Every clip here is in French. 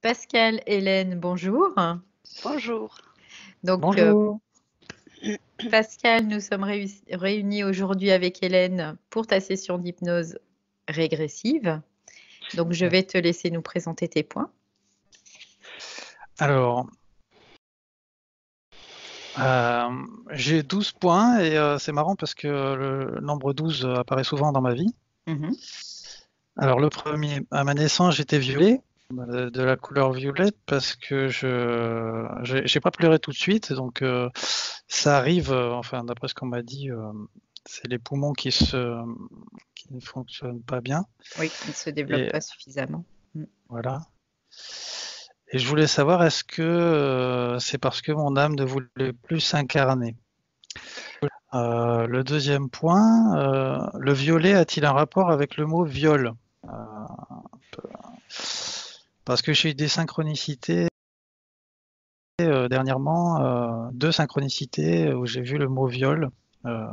Pascal, Hélène, bonjour. Bonjour. Donc, Bonjour. Pascal, nous sommes réunis aujourd'hui avec Hélène pour ta session d'hypnose régressive. Donc, je vais te laisser nous présenter tes points. Alors, j'ai 12 points et c'est marrant parce que le nombre 12 apparaît souvent dans ma vie. Mhm. Alors, le premier, à ma naissance, j'étais violet, de la couleur violette, parce que j'ai pas pleuré tout de suite, donc ça arrive, enfin, d'après ce qu'on m'a dit, c'est les poumons qui ne fonctionnent pas bien. Oui, qui ne se développe Et pas suffisamment. voilà. Et je voulais savoir, est-ce que c'est parce que mon âme ne voulait plus s'incarner? Le deuxième point, le violet a-t-il un rapport avec le mot viol? Parce que j'ai eu des synchronicités dernièrement, deux synchronicités où j'ai vu le mot viol, euh,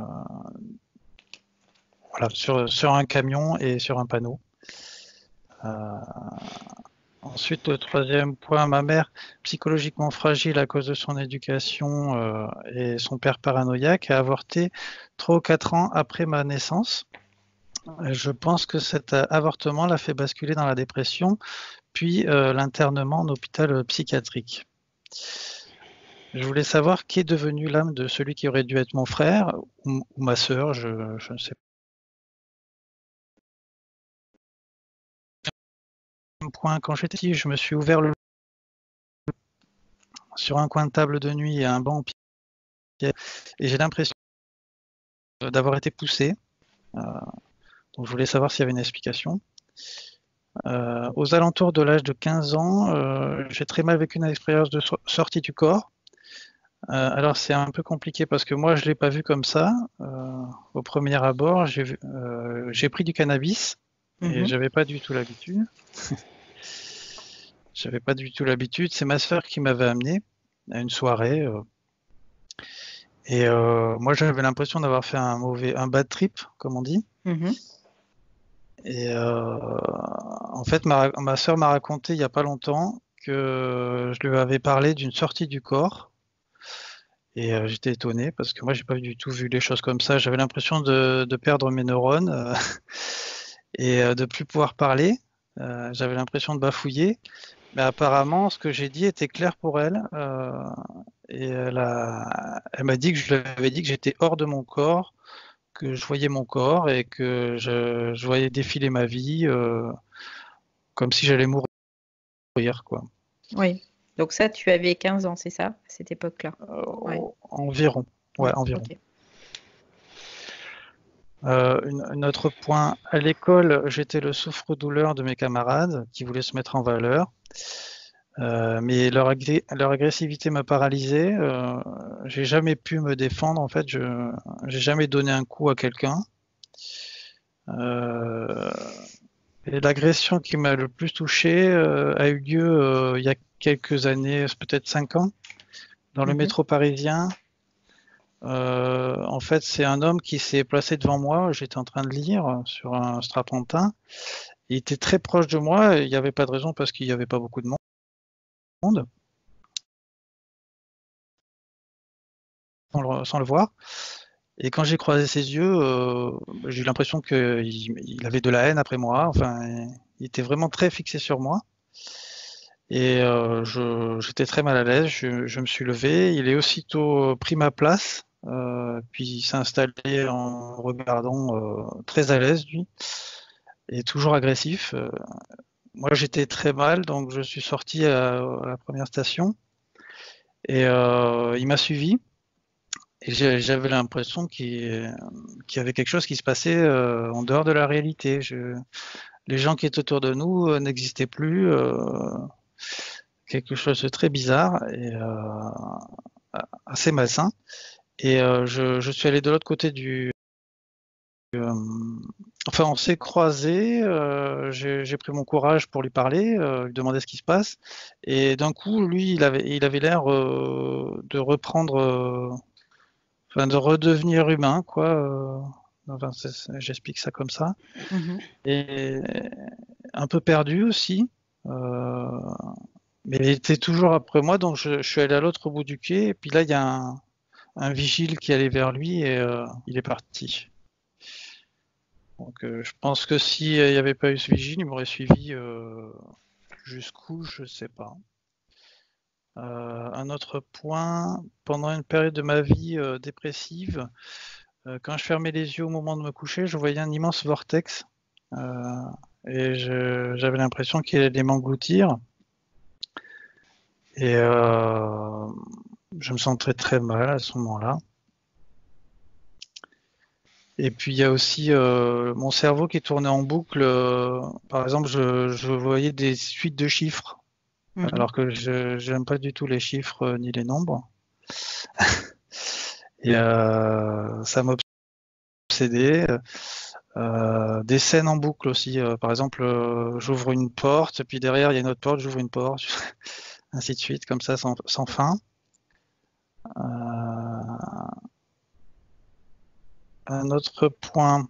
voilà, sur un camion et sur un panneau. Ensuite, le troisième point, ma mère, psychologiquement fragile à cause de son éducation et son père paranoïaque, a avorté 3 ou 4 ans après ma naissance. Je pense que cet avortement l'a fait basculer dans la dépression, puis l'internement en hôpital psychiatrique. Je voulais savoir qui est devenu l'âme de celui qui aurait dû être mon frère ou ma sœur, je ne sais pas. Quand j'étais petit, je me suis ouvert sur un coin de table de nuit et un banc en pierre, et j'ai l'impression d'avoir été poussé. Donc je voulais savoir s'il y avait une explication. Aux alentours de l'âge de 15 ans, j'ai très mal vécu une expérience de sortie du corps. Alors c'est un peu compliqué parce que moi je l'ai pas vu comme ça. Au premier abord, j'ai pris du cannabis et Mhm. j'avais pas du tout l'habitude. J'avais pas du tout l'habitude. C'est ma sœur qui m'avait amené à une soirée. Et moi j'avais l'impression d'avoir fait un bad trip, comme on dit. Mhm. Et en fait, ma sœur m'a raconté il n'y a pas longtemps que je lui avais parlé d'une sortie du corps. Et j'étais étonné parce que moi, j'ai pas du tout vu les choses comme ça. J'avais l'impression de perdre mes neurones et de plus pouvoir parler. J'avais l'impression de bafouiller. Mais apparemment, ce que j'ai dit était clair pour elle. Et elle m'a dit que je lui avais dit que j'étais hors de mon corps, que je voyais mon corps et que je voyais défiler ma vie comme si j'allais mourir, quoi. Oui. Donc ça, tu avais 15 ans, c'est ça, à cette époque-là? Ouais. Environ. Ouais, Ouais. environ. Ok. Un autre point, à l'école, j'étais le souffre-douleur de mes camarades qui voulaient se mettre en valeur. Mais leur agressivité m'a paralysé. J'ai jamais pu me défendre. En fait, j'ai jamais donné un coup à quelqu'un. Euh, et l'agression qui m'a le plus touché a eu lieu il y a quelques années, peut-être 5 ans, dans le Mhm. métro parisien. En fait, c'est un homme qui s'est placé devant moi. J'étais en train de lire sur un strapontin. Il était très proche de moi. Il n'y avait pas de raison parce qu'il n'y avait pas beaucoup de monde sans le voir. Et quand j'ai croisé ses yeux, j'ai eu l'impression qu'il avait de la haine après moi. Enfin, il était vraiment très fixé sur moi. Et j'étais très mal à l'aise. Je me suis levé. Il est aussitôt pris ma place. Puis il s'est installé en regardant très à l'aise, lui, et toujours agressif. Moi, j'étais très mal, donc je suis sorti à la première station et il m'a suivi. Et j'avais l'impression qu'il y avait quelque chose qui se passait en dehors de la réalité. Les gens qui étaient autour de nous n'existaient plus. Quelque chose de très bizarre et assez malsain. Et je suis allé de l'autre côté euh, enfin, on s'est croisés. J'ai pris mon courage pour lui parler, lui demander ce qui se passe. Et d'un coup, lui, il avait l'air de reprendre, enfin, de redevenir humain, quoi. Enfin, j'explique ça comme ça. Mhm. Et un peu perdu aussi. Euh, Mais il était toujours après moi, donc je suis allé à l'autre bout du quai, et puis là, il y a un vigile qui allait vers lui, et il est parti. Donc je pense que s'il n'y avait pas eu ce vigile, il m'aurait suivi jusqu'où, je ne sais pas. Un autre point, pendant une période de ma vie dépressive, quand je fermais les yeux au moment de me coucher, je voyais un immense vortex euh, et j'avais l'impression qu'il allait m'engloutir. Et je me sentais très mal à ce moment-là. Et puis il y a aussi mon cerveau qui tournait en boucle. Par exemple, je voyais des suites de chiffres, Mhm. alors que je n'aime pas du tout les chiffres ni les nombres. Et ça m'obsédait. Des scènes en boucle aussi. Par exemple, j'ouvre une porte, puis derrière il y a une autre porte, j'ouvre une porte, ainsi de suite, comme ça, sans fin. Un autre point,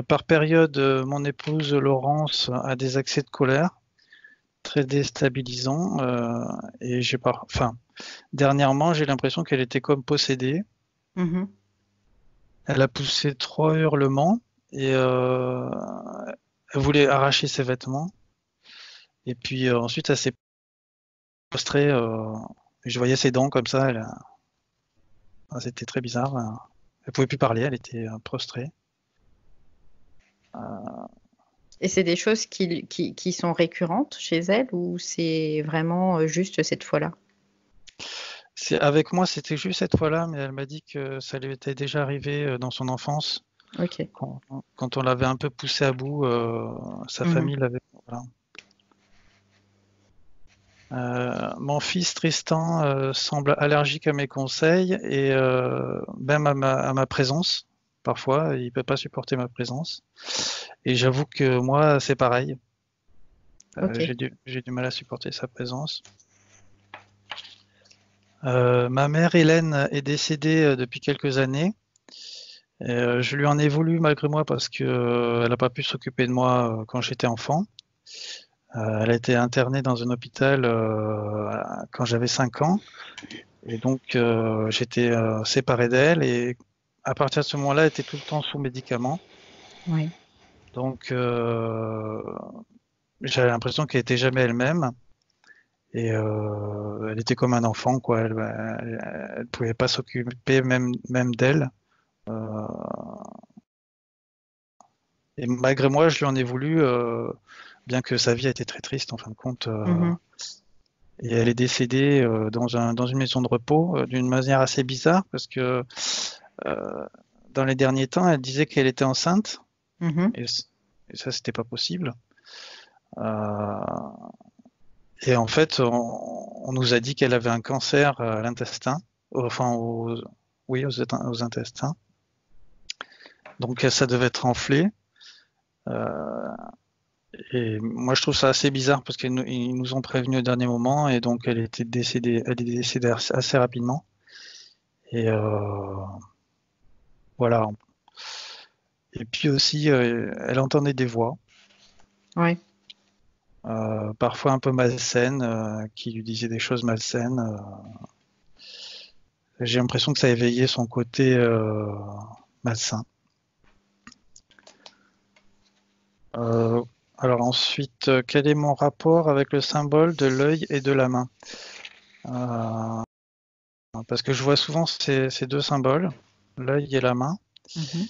par période, mon épouse Laurence a des accès de colère très déstabilisants, et enfin, dernièrement, j'ai l'impression qu'elle était comme possédée. Mhm. Elle a poussé 3 hurlements et elle voulait arracher ses vêtements. Et puis ensuite, elle s'est prostrée. Et je voyais ses dents comme ça. C'était très bizarre. Elle pouvait plus parler. Elle était prostrée. Et c'est des choses qui sont récurrentes chez elle ou c'est vraiment juste cette fois-là? Avec moi, c'était juste cette fois-là, mais elle m'a dit que ça lui était déjà arrivé dans son enfance, Ok. quand, quand on l'avait un peu poussé à bout. Sa Mhm. famille l'avait. Voilà. Mon fils Tristan semble allergique à mes conseils et même à ma présence. Parfois, il peut pas supporter ma présence. Et j'avoue que moi, c'est pareil. Ok. J'ai du mal à supporter sa présence. Ma mère Hélène est décédée depuis quelques années. Et, je lui en ai voulu malgré moi parce que elle n'a pas pu s'occuper de moi quand j'étais enfant. Elle a été internée dans un hôpital quand j'avais 5 ans. Et donc, j'étais séparé d'elle et à partir de ce moment-là, elle était tout le temps sous médicaments. Oui. Donc, j'avais l'impression qu'elle était jamais elle-même et elle était comme un enfant, quoi. Elle pouvait pas s'occuper même d'elle. Euh, et malgré moi, je lui en ai voulu, bien que sa vie a été très triste en fin de compte. Mhm. Et elle est décédée dans une maison de repos d'une manière assez bizarre parce que euh, dans les derniers temps, elle disait qu'elle était enceinte. Mhm. Et, et ça, c'était pas possible. Euh, et en fait, on nous a dit qu'elle avait un cancer à l'intestin, enfin, oui, aux intestins. Donc, ça devait être enflé. Euh, et moi, je trouve ça assez bizarre parce qu'ils nous ont prévenus au dernier moment et donc elle est décédée assez rapidement. Et voilà. Et puis aussi, elle entendait des voix, Oui. parfois un peu malsaines, qui lui disaient des choses malsaines. J'ai l'impression que ça a éveillé son côté malsain. Euh, alors ensuite, quel est mon rapport avec le symbole de l'œil et de la main? Euh, Parce que je vois souvent ces deux symboles, l'œil et la main. Mhm.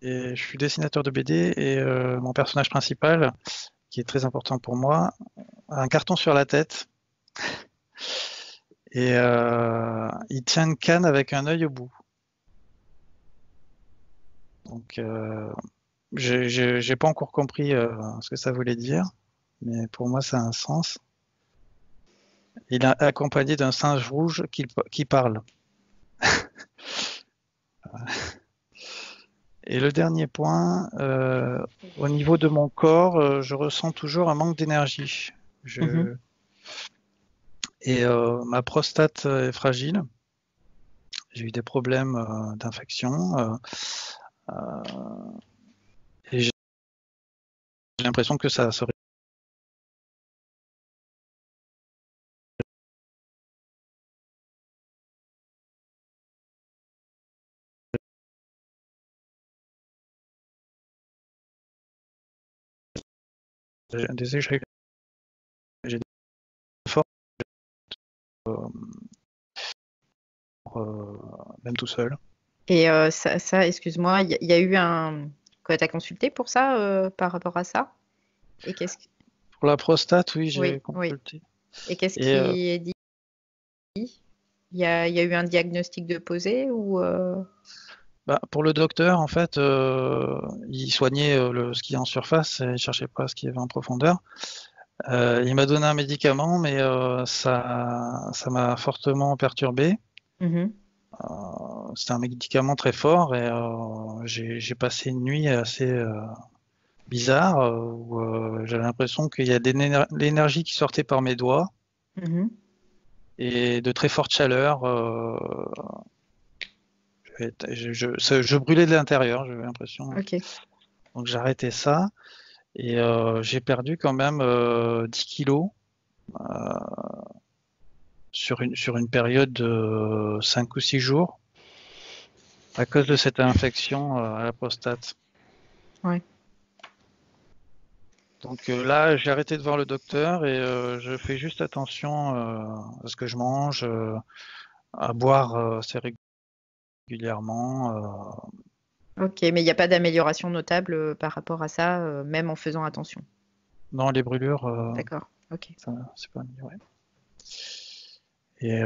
Et je suis dessinateur de BD et mon personnage principal, qui est très important pour moi, a un carton sur la tête et il tient une canne avec un œil au bout. Donc, j'ai pas encore compris ce que ça voulait dire, mais pour moi, ça a un sens. Il est accompagné d'un singe rouge qui parle. Et le dernier point, au niveau de mon corps, je ressens toujours un manque d'énergie. Mhm. Je... Et ma prostate est fragile. J'ai eu des problèmes d'infection et j'ai l'impression que ça se des échecs, j'ai des forts, même tout seul. Et excuse-moi, il y a eu un... Quoi, t'as consulté pour ça, par rapport à ça? Et qu'est-ce qui... Pour la prostate, oui, Oui, j'ai oui. consulté. Et qu'est-ce Et qui est dit? Il y a eu un diagnostic de posé ou... pour le docteur, en fait, il soignait ce qui est en surface et il cherchait pas ce qui avait en profondeur. Il m'a donné un médicament, mais ça m'a fortement perturbé. Mhm. C'était un médicament très fort et j'ai passé une nuit assez bizarre où j'avais l'impression qu'il y a l'énergie qui sortait par mes doigts Mhm. et de très fortes chaleurs. Je brûlais de l'intérieur, j'avais l'impression. Ok. Donc j'ai arrêté ça et j'ai perdu quand même 10 kilos sur une période de 5 ou 6 jours à cause de cette infection à la prostate. Ouais. Donc là, j'ai arrêté de voir le docteur et je fais juste attention à ce que je mange, à boire assez régulièrement. Ok, mais il n'y a pas d'amélioration notable par rapport à ça, même en faisant attention. Non, les brûlures, D'accord. Ok. ça, c'est pas amélioré. Et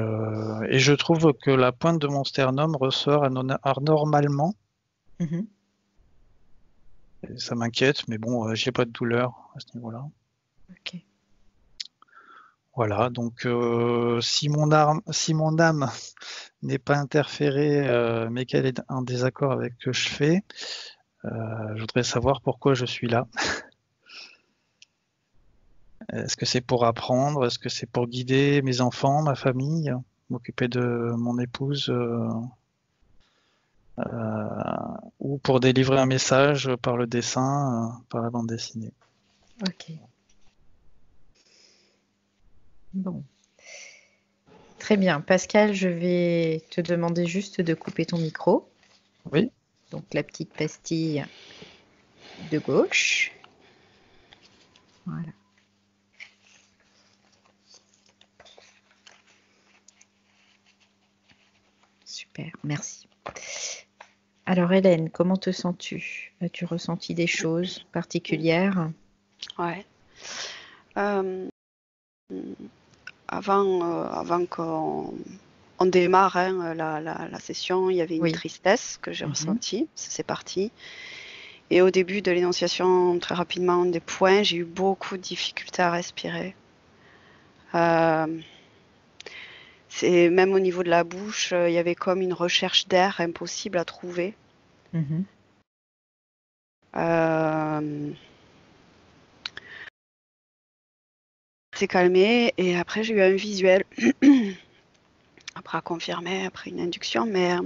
je trouve que la pointe de mon sternum ressort anormalement. Mhm. Et ça m'inquiète, mais bon, j'ai pas de douleur à ce niveau-là. Ok. Voilà, donc si mon âme n'est pas interférée, mais qu'elle est en désaccord avec ce que je fais, je voudrais savoir pourquoi je suis là. Est-ce que c'est pour apprendre? Est-ce que c'est pour guider mes enfants, ma famille, m'occuper de mon épouse, ou pour délivrer un message par le dessin, par la bande dessinée? Ok. Bon. Très bien. Pascal, je vais te demander juste de couper ton micro. Oui, Donc la petite pastille de gauche. Voilà. Super. Merci. Alors Hélène, comment te sens-tu? As-tu ressenti des choses particulières? Ouais. Euh, avant qu'on démarre hein, la session, il y avait une Oui. tristesse que j'ai Mhm. ressentie, c'est parti. Et au début de l'énonciation, très rapidement, des points, j'ai eu beaucoup de difficultés à respirer. C'est même au niveau de la bouche, il y avait comme une recherche d'air impossible à trouver. Mhm. C'est calmé et après j'ai eu un visuel. Après à confirmer, après une induction, mais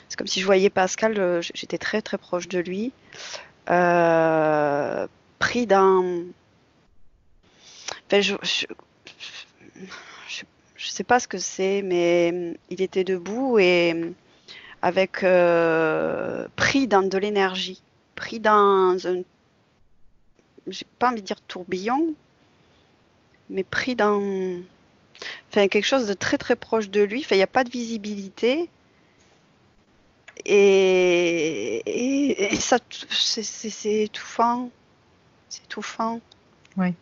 c'est comme si je voyais Pascal, j'étais très très proche de lui, pris dans... Enfin, je sais pas ce que c'est, mais il était debout et avec pris dans de l'énergie, pris dans un, j'ai pas envie de dire tourbillon, mais pris dans, enfin quelque chose de très très proche de lui. Enfin, il n'y a pas de visibilité. Et ça, c'est étouffant. C'est étouffant. Oui.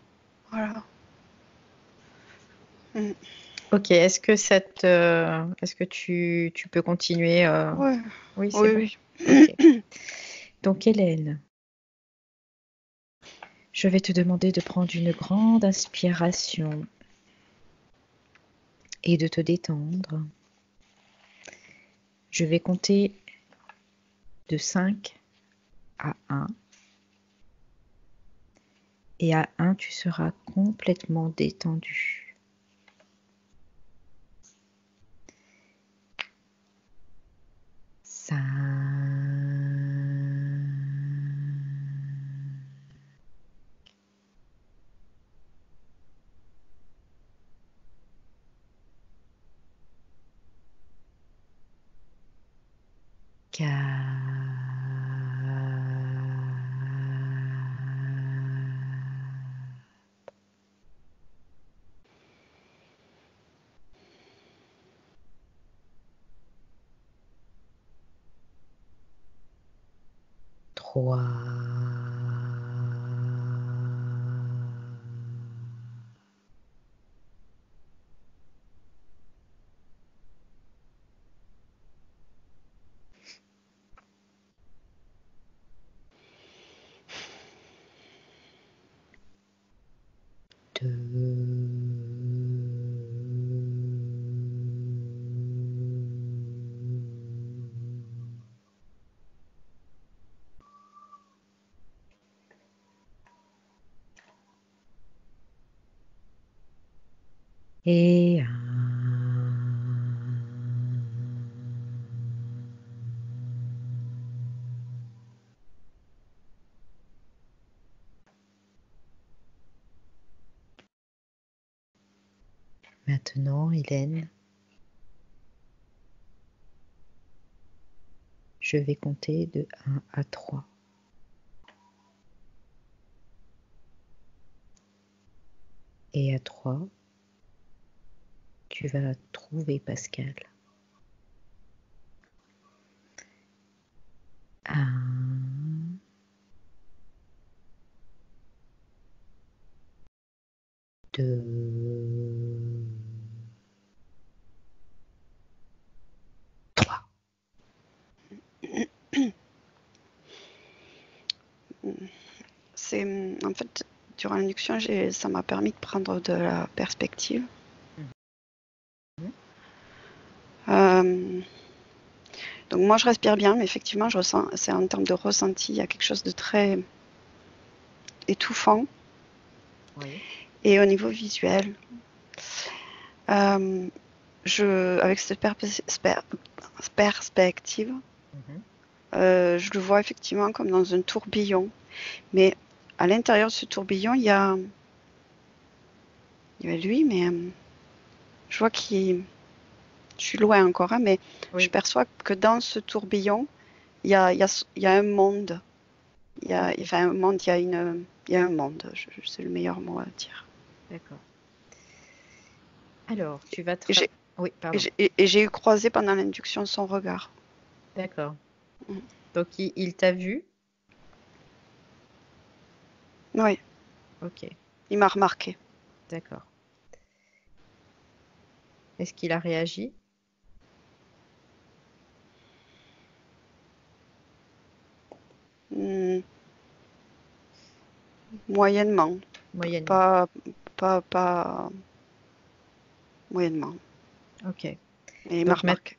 Voilà. Mm. Ok. Est-ce que tu peux continuer? Ouais. Oui, c'est Oui, bon. oui. Ok. Donc Hélène, je vais te demander de prendre une grande inspiration et de te détendre. Je vais compter de 5 à 1. Et à 1, tu seras complètement détendu. 5, 4, 3. Et 1. Maintenant, Hélène, je vais compter de 1 à 3. Et à 3, tu vas trouver Pascal. 1, 2, 3. En fait, durant l'induction, ça m'a permis de prendre de la perspective. Donc moi, je respire bien, mais effectivement, je ressens, c'est en termes de ressenti, il y a quelque chose de très étouffant. Oui. Et au niveau visuel, avec cette perspective, je le vois effectivement comme dans un tourbillon. Mais à l'intérieur de ce tourbillon, il y a lui, mais je vois je suis loin encore, hein, mais Oui. je perçois que dans ce tourbillon, il y a un monde. Enfin, un monde, il y a un monde. C'est le meilleur mot à dire. D'accord. Alors, tu vas Et Oui, pardon. j'ai eu croisé pendant l'induction son regard. D'accord. Donc, il t'a vu? Oui. Ok, Il m'a remarqué. d'accord. Est-ce qu'il a réagi? Moyennement. Moyennement. Pas moyennement. Ok. Et il m'a remarqué.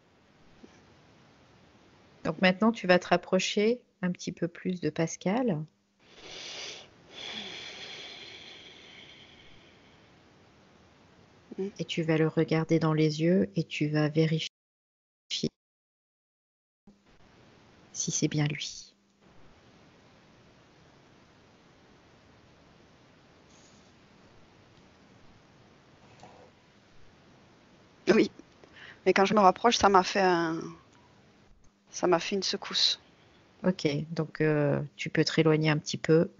Donc maintenant, tu vas te rapprocher un petit peu plus de Pascal. Et tu vas le regarder dans les yeux et tu vas vérifier si c'est bien lui. Oui. Mais quand je me rapproche, ça m'a fait une secousse. Ok, donc tu peux te éloigner un petit peu.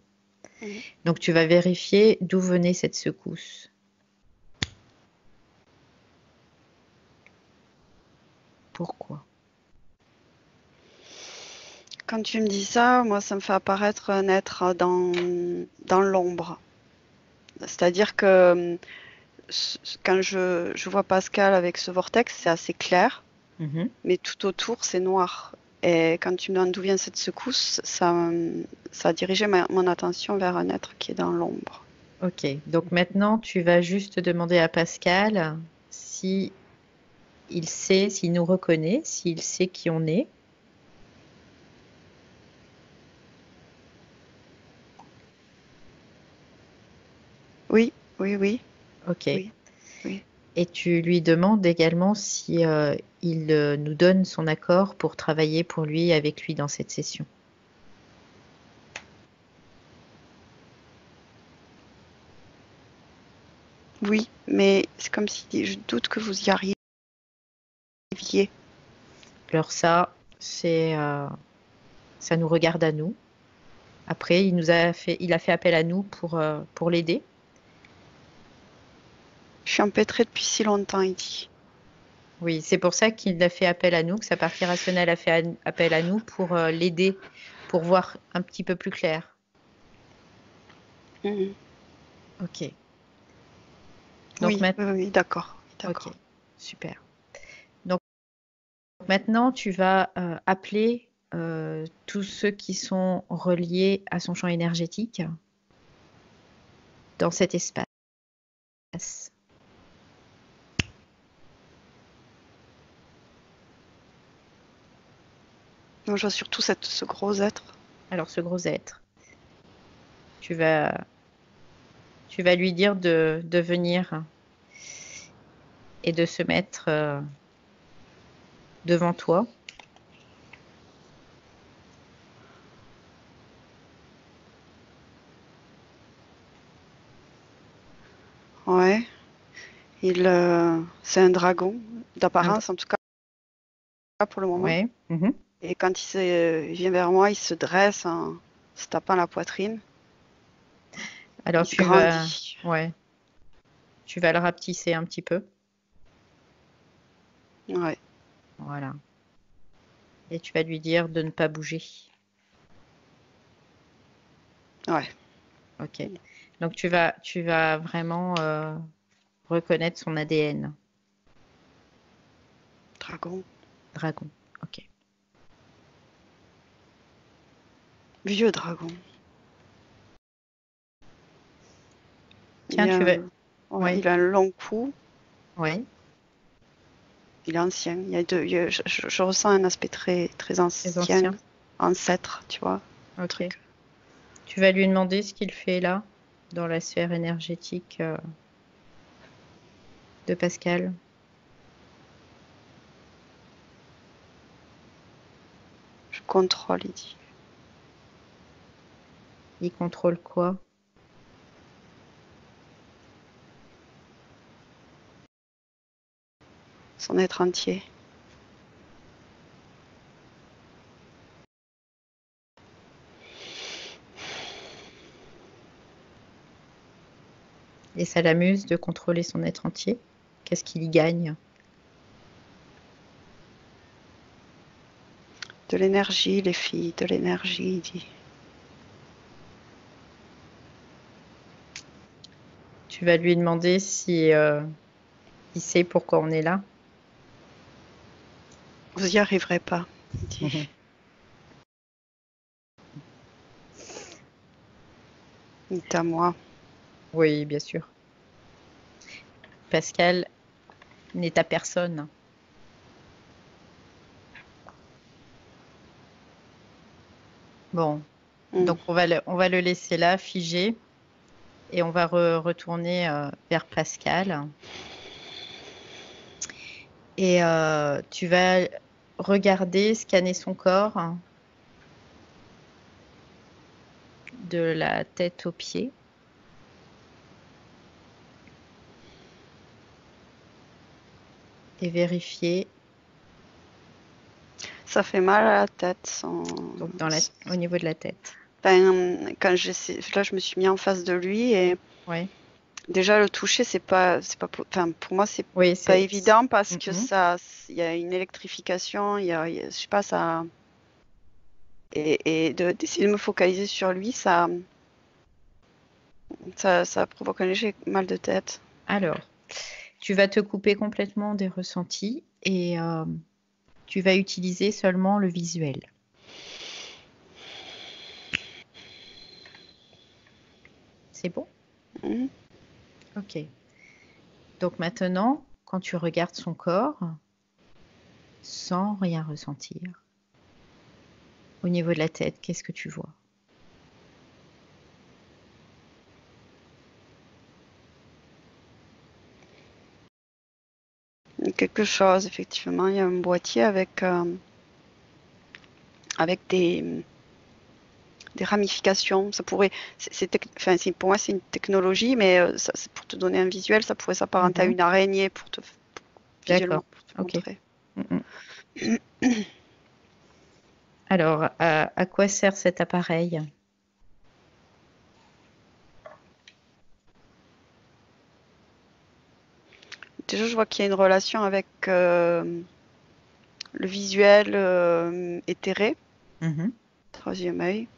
Donc tu vas vérifier d'où venait cette secousse. Pourquoi? Quand tu me dis ça, moi, ça me fait apparaître un être dans l'ombre. C'est-à-dire que quand je vois Pascal avec ce vortex, c'est assez clair, mais tout autour, c'est noir. Et quand tu me demandes d'où vient cette secousse, ça a dirigé mon attention vers un être qui est dans l'ombre. Ok, donc maintenant, tu vas juste demander à Pascal si il sait, s'il nous reconnaît, s'il sait qui on est. Oui, oui, oui. Ok. Oui, oui. Et tu lui demandes également si il nous donne son accord pour travailler pour lui, avec lui dans cette session. Oui, mais c'est comme si je doute que vous y arriviez. Alors ça, ça nous regarde à nous. Après, il a fait appel à nous pour l'aider. Je suis empêtrée depuis si longtemps, il dit. Oui, c'est pour ça qu'il a fait appel à nous, que sa partie rationnelle a fait appel à nous pour l'aider, pour voir un petit peu plus clair. Mhm. Ok. Donc Oui, oui, d'accord. ok, super. Donc maintenant, tu vas appeler tous ceux qui sont reliés à son champ énergétique dans cet espace. Donc, je vois surtout ce gros être. Alors, ce gros être, tu vas lui dire de venir et de se mettre devant toi. Ouais. C'est un dragon, d'apparence en tout cas pour le moment. Ouais. Mhm. Et quand il vient vers moi, il se dresse en se tapant la poitrine. Alors, Il grandit. ouais, tu vas le rapetisser un petit peu. Ouais. Voilà. Et tu vas lui dire de ne pas bouger. Ouais. Ok. Donc tu vas vraiment reconnaître son ADN. Dragon. Dragon. Ok. Vieux dragon. Tiens, tu vas. Ouais, il a un long cou. Ouais. Il est ancien. Je ressens un aspect très, très Les ancien. anciens. Ancêtre, tu vois. Ok. Truc. Tu vas lui demander ce qu'il fait là, dans la sphère énergétique de Pascal. Je contrôle, il dit. Il contrôle quoi? Son être entier. Et ça l'amuse de contrôler son être entier. Qu'est-ce qu'il y gagne? De l'énergie, les filles, de l'énergie, il dit. Tu vas lui demander si il sait pourquoi on est là. Vous y arriverez pas, il dit. Il est à moi. Oui, bien sûr. Pascal n'est à personne. Bon, donc on va le laisser là, figé, et on va retourner vers Pascal. Et tu vas regarder, scanner son corps de la tête aux pieds. Et vérifier. Ça fait mal à la tête. Donc au niveau de la tête. Ben, là, je me suis mis en face de lui et Ouais. déjà le toucher, enfin, pour moi, c'est Oui, pas évident parce que Mhm. il y a une électrification, je sais pas, ça, et d'essayer de me focaliser sur lui, ça provoque un léger mal de tête. Alors, tu vas te couper complètement des ressentis et tu vas utiliser seulement le visuel. C'est bon? Mhm. Ok. Donc maintenant, quand tu regardes son corps, sans rien ressentir, au niveau de la tête, qu'est-ce que tu vois? Quelque chose, effectivement, il y a un boîtier avec des ramifications. Ça pourrait, enfin, pour moi, c'est une technologie, mais pour te donner un visuel, ça pourrait s'apparenter à une araignée visuellement, D'accord. pour te Ok. montrer. Alors, à quoi sert cet appareil? Déjà, je vois qu'il y a une relation avec le visuel éthéré. Mhm. Troisième œil.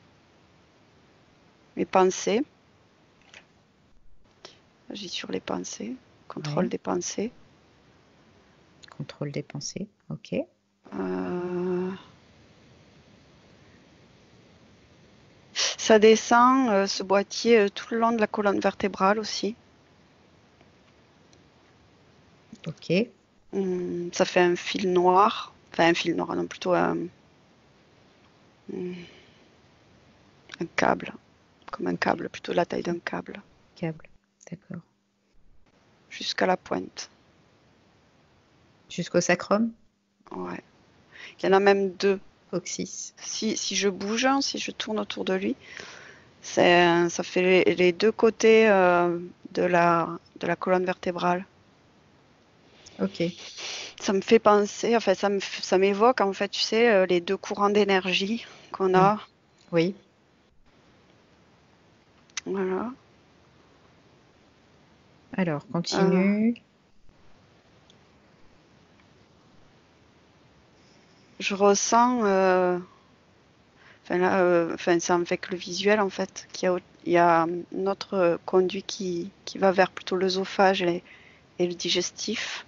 Les pensées. Agis sur les pensées. Contrôle Ouais. des pensées. Contrôle des pensées. Ok. Ça descend, ce boîtier, tout le long de la colonne vertébrale aussi. Ok. Ça fait un fil noir. Enfin, un fil noir, non, plutôt un câble. Comme un câble, plutôt la taille d'un câble. Câble. D'accord. Jusqu'à la pointe. Jusqu'au sacrum. Ouais. Il y en a même deux. Coccyx. Si je bouge, si je tourne autour de lui, ça fait les deux côtés de la colonne vertébrale. Ok. Ça me fait penser, enfin ça m'évoque en fait, tu sais, les deux courants d'énergie qu'on a. Oui. Voilà. Alors, continue. Je ressens, enfin là, ça me fait que le visuel en fait, il y a notre conduit qui va vers plutôt l'œsophage et le digestif.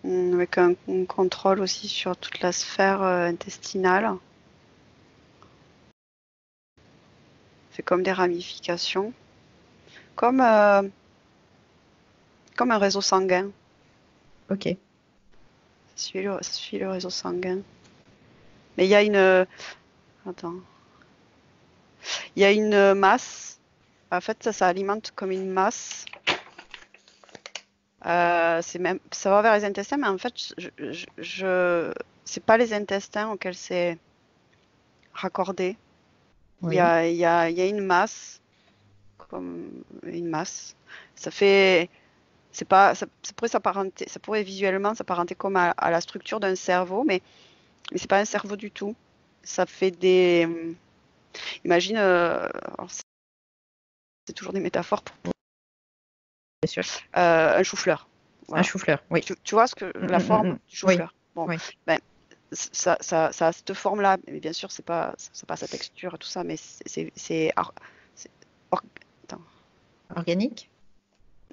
Avec un contrôle aussi sur toute la sphère intestinale. C'est comme des ramifications, comme un réseau sanguin. Ok. Ça suit le réseau sanguin. Mais il y a attends. Il y a une masse. En fait, ça alimente comme une masse. Ça va vers les intestins, mais en fait, c'est pas les intestins auxquels c'est raccordé. Oui. Il y a une masse, comme une masse. Ça fait, c'est pas, ça pourrait visuellement s'apparenter comme à la structure d'un cerveau, mais c'est pas un cerveau du tout. Ça fait imagine, alors c'est toujours des métaphores pour Bien sûr. un chou-fleur. Un Voilà. chou-fleur. Oui. Tu vois la forme du Oui. chou-fleur. Bon, Oui. ben, ça a cette forme-là, mais bien sûr, c'est pas sa texture et tout ça, mais c'est attends. Organique.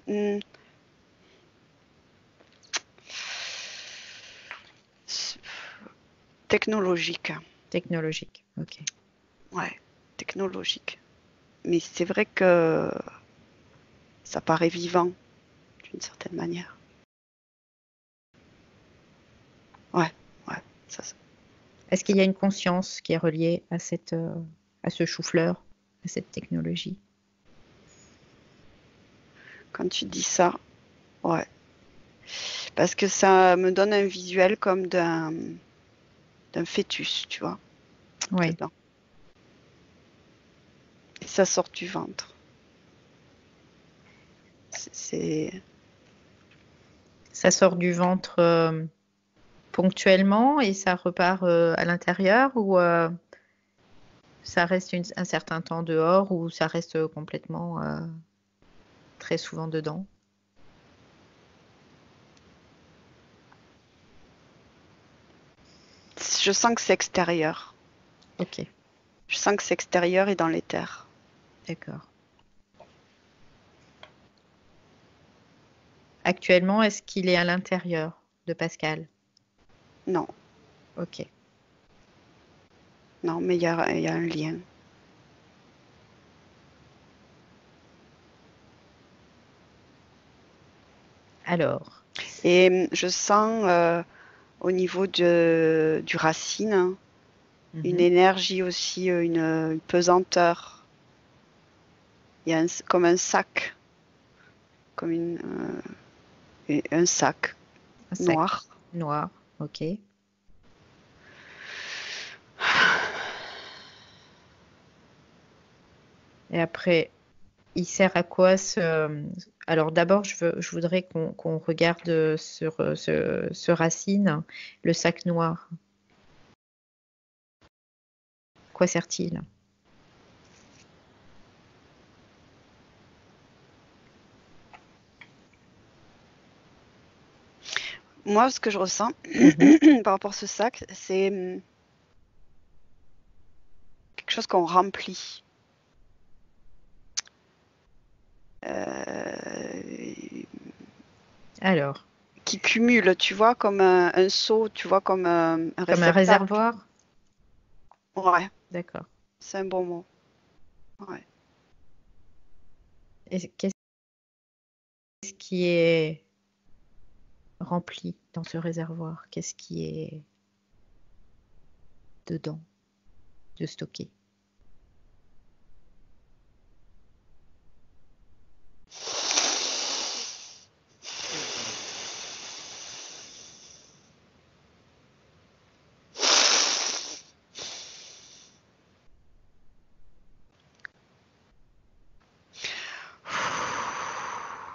Hmm, technologique. Technologique. Ok. Ouais, technologique. Mais c'est vrai que ça paraît vivant d'une certaine manière. Ouais, ouais. Est-ce qu'il y a une conscience qui est reliée à à ce chou-fleur, à cette technologie? Quand tu dis ça, ouais. Parce que ça me donne un visuel comme d'un fœtus, tu vois, Oui. dedans. Et ça sort du ventre. Ça sort du ventre ponctuellement et ça repart à l'intérieur ou ça reste un certain temps dehors ou ça reste complètement très souvent dedans? Je sens que c'est extérieur. Ok, Je sens que c'est extérieur et dans l'éther. d'accord. Actuellement, est-ce qu'il est à l'intérieur de Pascal? Non, Ok. non, mais il y a un lien. Alors, Et je sens au niveau du racine une énergie aussi, une pesanteur. Il y a comme un sac, comme un sac un sac noir. noir, ok. Et après, il sert à quoi Alors d'abord, je voudrais qu'on regarde sur ce racine, le sac noir. À quoi sert-il? Moi, ce que je ressens par rapport à ce sac, c'est chose qu'on remplit. Alors, Qui cumule, tu vois, comme un seau, tu vois, comme un comme un réceptacle. réservoir? Ouais, D'accord. c'est un bon mot. Ouais. Et qu'est-ce qui est rempli dans ce réservoir? Qu'est-ce qui est dedans de stocké?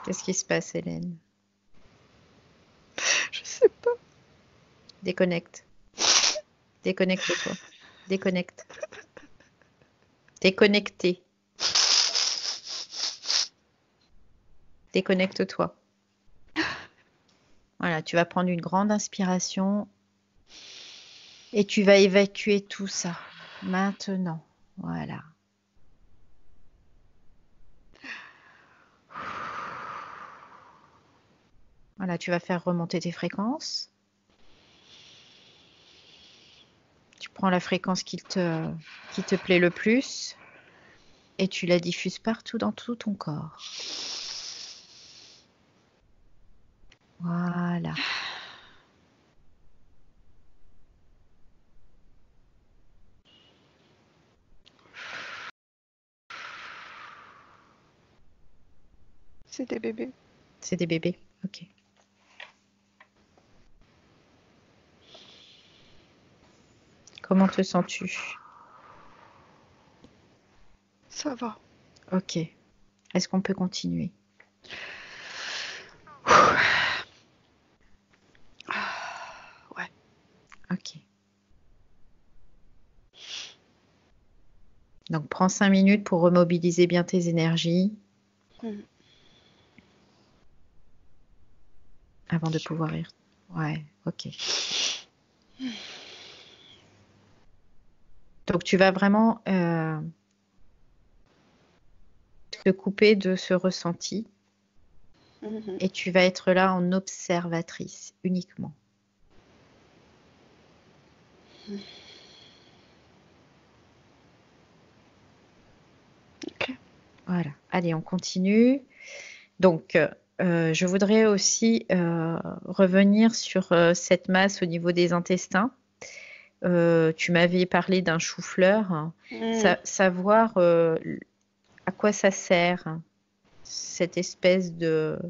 Qu'est-ce qui se passe, Hélène? Je sais pas. Déconnecte. Déconnecte-toi. Déconnecte. Déconnecté. Déconnecte-toi. Voilà, tu vas prendre une grande inspiration et tu vas évacuer tout ça. Maintenant. Voilà. Voilà, tu vas faire remonter tes fréquences. Tu prends la fréquence qui te plaît le plus et tu la diffuses partout dans tout ton corps. Voilà. C'est des bébés. C'est des bébés. Ok. Comment te sens-tu? Ça va. Ok. Est-ce qu'on peut continuer? Ouais. Ok. Donc, prends 5 minutes pour remobiliser bien tes énergies avant de pouvoir y... Ouais, ok. Donc, tu vas vraiment te couper de ce ressenti et tu vas être là en observatrice uniquement. Ok. Voilà. Allez, on continue. Donc, je voudrais aussi revenir sur cette masse au niveau des intestins. Tu m'avais parlé d'un chou-fleur. Savoir à quoi ça sert, cette espèce de...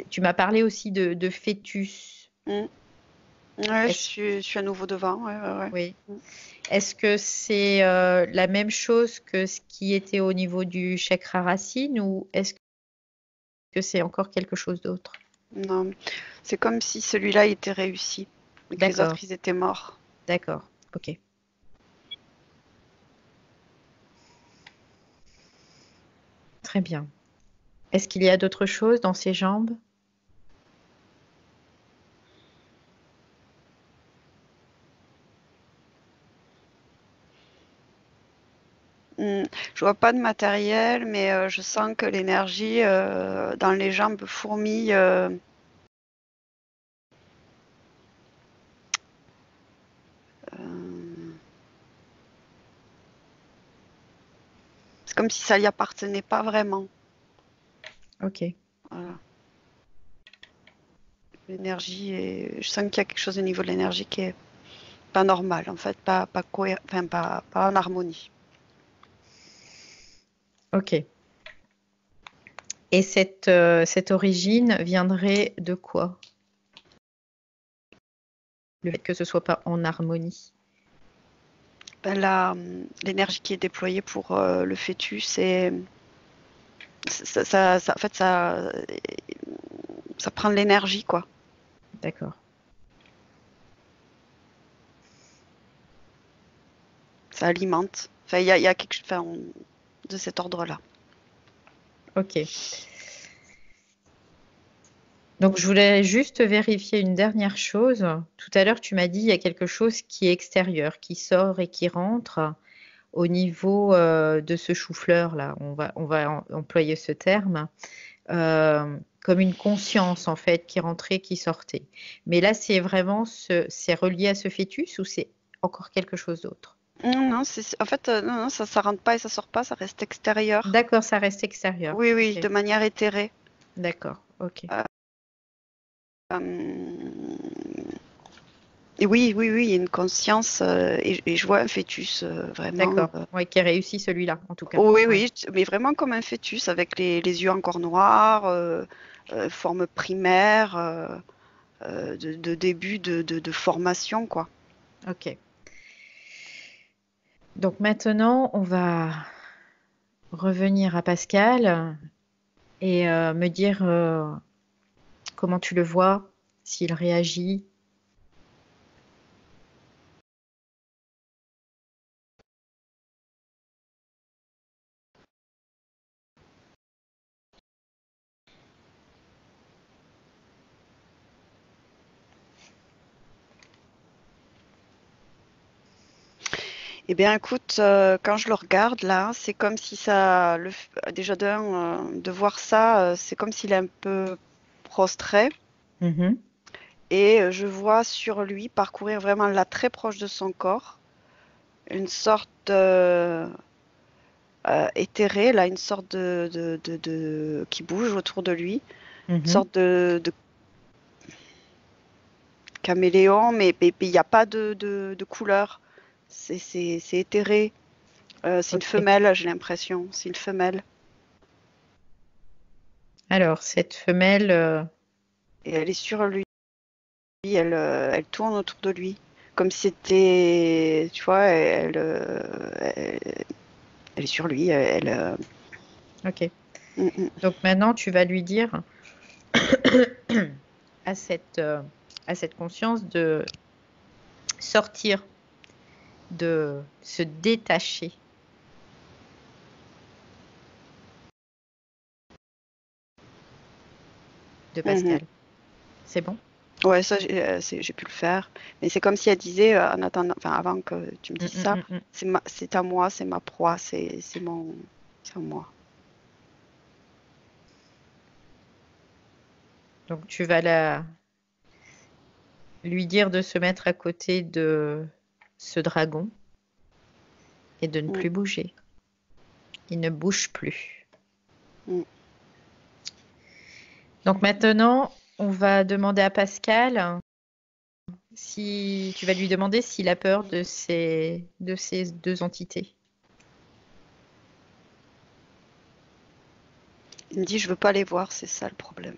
Tu m'as parlé aussi de fœtus. Ouais, je suis à nouveau devant. Ouais. Oui. Est-ce que c'est la même chose que ce qui était au niveau du chakra racine ou est-ce que c'est encore quelque chose d'autre? Non, c'est comme si celui-là était réussi et que les D'accord. autres, ils étaient morts. D'accord. Ok. Très bien. Est-ce qu'il y a d'autres choses dans ces jambes? Je vois pas de matériel, mais je sens que l'énergie dans les jambes fourmille. C'est comme si ça y appartenait pas vraiment. Ok. Voilà. L'énergie est... Je sens qu'il y a quelque chose au niveau de l'énergie qui est pas normal, en fait, pas en harmonie. Ok. Et cette origine viendrait de quoi? Le fait que ce soit pas en harmonie. L'énergie qui est déployée pour le fœtus, en fait, ça prend de l'énergie, quoi. D'accord. Ça alimente. Enfin, il y a quelque chose de cet ordre-là. Ok. Donc, je voulais juste vérifier une dernière chose. Tout à l'heure, tu m'as dit il y a quelque chose qui est extérieur, qui sort et qui rentre. au niveau de ce chou-fleur là, on va employer ce terme, comme une conscience en fait qui rentrait, qui sortait. Mais là, c'est vraiment c'est relié à ce fœtus ou c'est encore quelque chose d'autre? Non, non, en fait, non, ça rentre pas et ça sort pas, ça reste extérieur. D'accord, ça reste extérieur. Oui, oui, Ok. de manière éthérée. D'accord, ok. Euh, Et oui, oui, oui, il y a une conscience et je vois un fœtus vraiment. D'accord. Ouais, qui réussit celui-là, en tout cas. Oh, oui, Ouais. oui, mais vraiment comme un fœtus avec les yeux encore noirs, forme primaire, de début de formation, quoi. Ok. Donc maintenant, on va revenir à Pascal et me dire comment tu le vois, s'il réagit. Eh bien, écoute, quand je le regarde là, c'est comme si ça, déjà de voir ça, c'est comme s'il est un peu prostré. Mhm. Et je vois sur lui parcourir vraiment là très proche de son corps une sorte éthérée, là, une sorte qui bouge autour de lui, une Mhm. sorte de caméléon, mais il n'y a pas de couleur. C'est éthéré. C'est une Ok. femelle, j'ai l'impression. C'est une femelle. Alors, cette femelle, Et elle est sur lui. Elle tourne autour de lui. Comme si c'était, tu vois, elle est sur lui. ok. Mm, mm. Donc maintenant, tu vas lui dire à cette conscience de sortir, de se détacher de Mhm. Pascal. C'est bon? Ouais, ça, j'ai pu le faire. Mais c'est comme si elle disait, en attendant, enfin, avant que tu me Mm, dises mm, ça, mm, mm. c'est à moi, c'est ma proie, c'est à moi. Donc tu vas lui dire de se mettre à côté de ce dragon et de ne Mm, plus bouger. Il ne bouge plus. mm. Donc maintenant, on va demander à Pascal si tu vas lui demander s'il a peur de ces deux entités. Il me dit, je veux pas les voir, c'est ça le problème.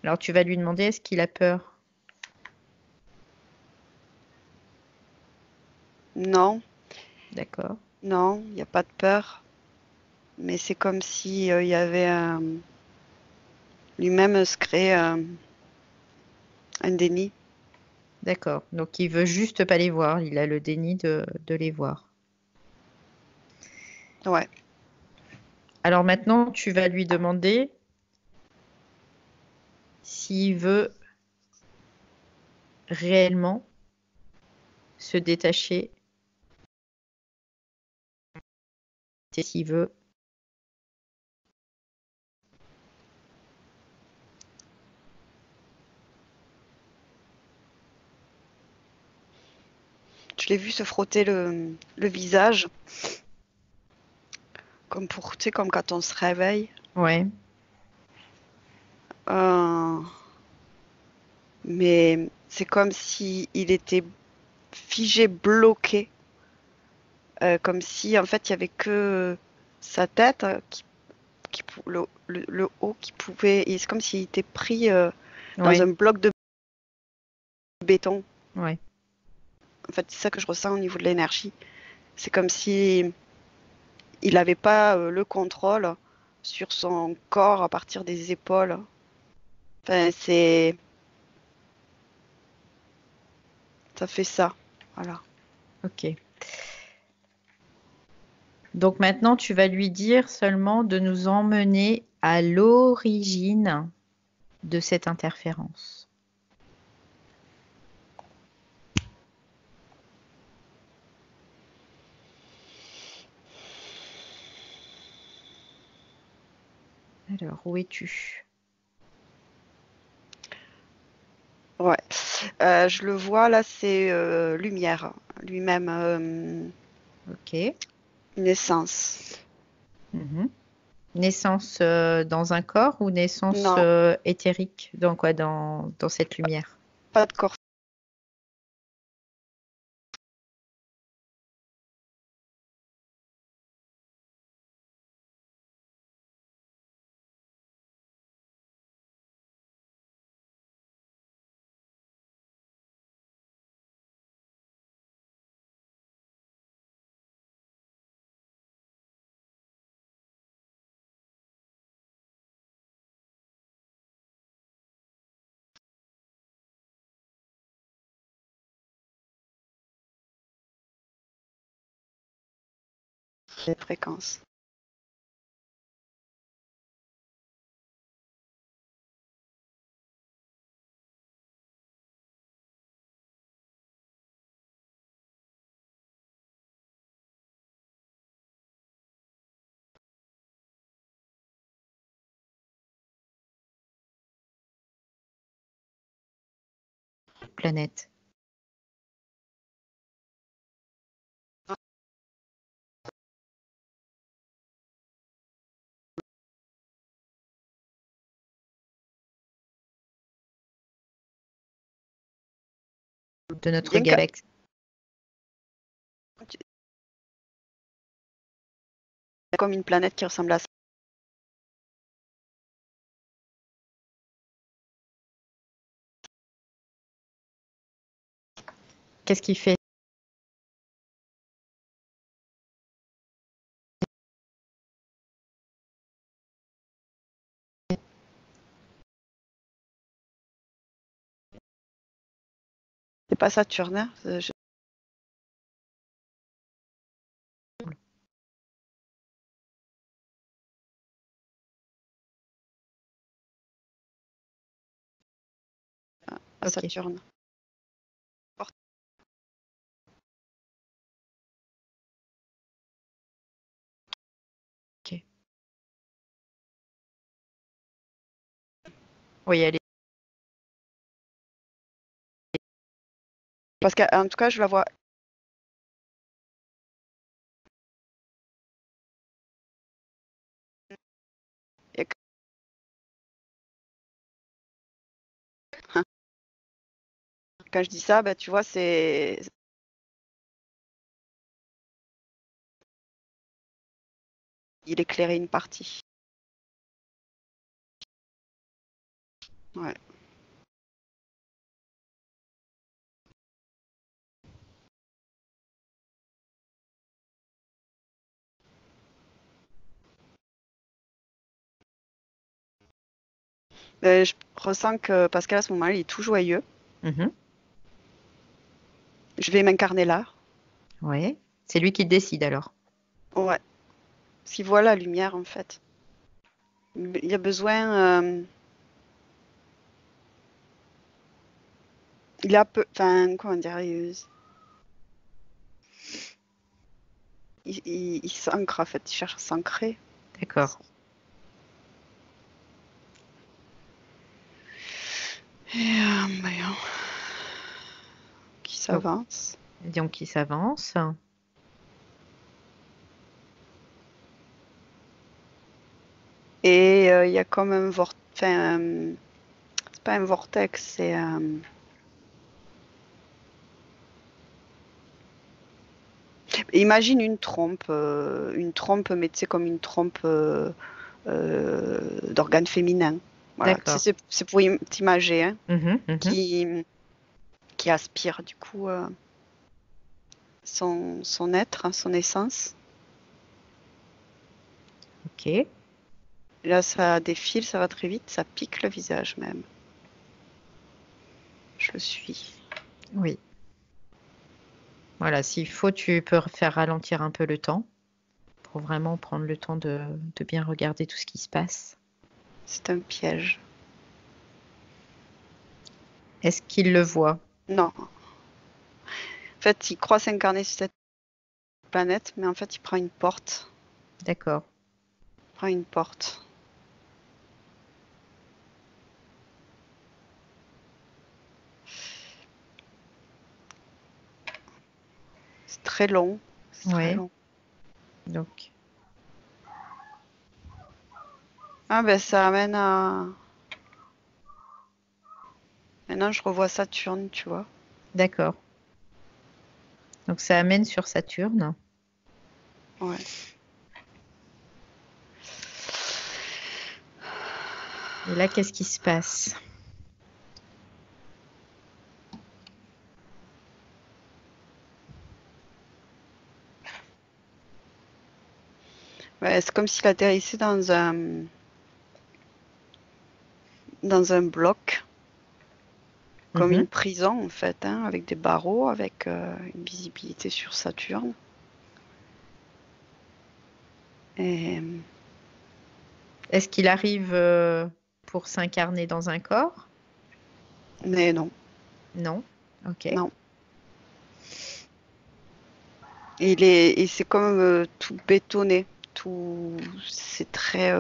Alors tu vas lui demander est-ce qu'il a peur? Non, D'accord. non, il n'y a pas de peur. Mais c'est comme si il y avait lui-même se crée un déni. D'accord. Donc il veut juste pas les voir. Il a le déni de les voir. Ouais. Alors maintenant, tu vas lui demander s'il veut réellement se détacher, et s'il veut. Je l'ai vu se frotter le visage, comme pour, tu sais, comme quand on se réveille. Ouais. Euh, mais c'est comme si il était figé, bloqué, comme si en fait il y avait que sa tête le haut qui pouvait. Et c'est comme s'il était pris dans Ouais. un bloc de béton. Ouais. En fait, c'est ça que je ressens au niveau de l'énergie. C'est comme si il n'avait pas le contrôle sur son corps à partir des épaules. Enfin, ça fait ça. Voilà. Ok. Donc maintenant, tu vas lui dire seulement de nous emmener à l'origine de cette interférence. Alors, où es-tu? Ouais. Je le vois là, c'est lumière, lui-même, Ok. une essence. Mhm. Naissance dans un corps ou naissance Non, éthérique? Dans quoi? Dans cette lumière? pas de corps. Des fréquences. Planète. De notre Bien que galaxie. comme une planète qui ressemble à ça. Qu'est-ce qui fait? C'est pas Saturne, hein, pas Ok. Saturne. Ok. Oui, elle est. Parce qu'en tout cas, je la vois. Et quand je dis ça, bah, tu vois, c'est il éclairait une partie. Ouais. Je ressens que Pascal, à ce moment-là, il est tout joyeux. Mhm. Je vais m'incarner là. Ouais. C'est lui qui décide alors. Ouais. Parce qu'il voit la lumière, en fait. Il y a besoin. Il a peu. Enfin, comment dire, il s'ancre, en fait. Il cherche à s'ancrer. D'accord. Et voyons. Qui Donc, s'avance. donc il s'avance. Et il y a comme un vortex. Enfin, c'est pas un vortex, c'est. Imagine une trompe, mais tu sais, comme une trompe d'organes féminins. Voilà, tu sais, D'accord. c'est pour t'imager, hein, Mhm, mhm. qui aspire du coup son être, hein, son essence. Ok. Là, ça défile, ça va très vite, ça pique le visage même. Je le suis. Oui. Voilà, s'il faut, tu peux faire ralentir un peu le temps pour vraiment prendre le temps de bien regarder tout ce qui se passe. C'est un piège. Est-ce qu'il le voit? Non. En fait, il croit s'incarner sur cette planète, mais en fait, il prend une porte. D'accord. Il prend une porte. C'est très long. C'est très Ouais. long. Donc, Ah ben ça amène à... Maintenant je revois Saturne, tu vois. d'accord. Donc, ça amène sur Saturne. Ouais. Et là, qu'est-ce qui se passe? Ouais, c'est comme s'il atterrissait dans un bloc, comme Mhm. une prison en fait, hein, avec des barreaux, avec une visibilité sur Saturne. Et Est-ce qu'il arrive pour s'incarner dans un corps? mais non, Non. Ok. non. Et c'est comme tout bétonné, tout, c'est très,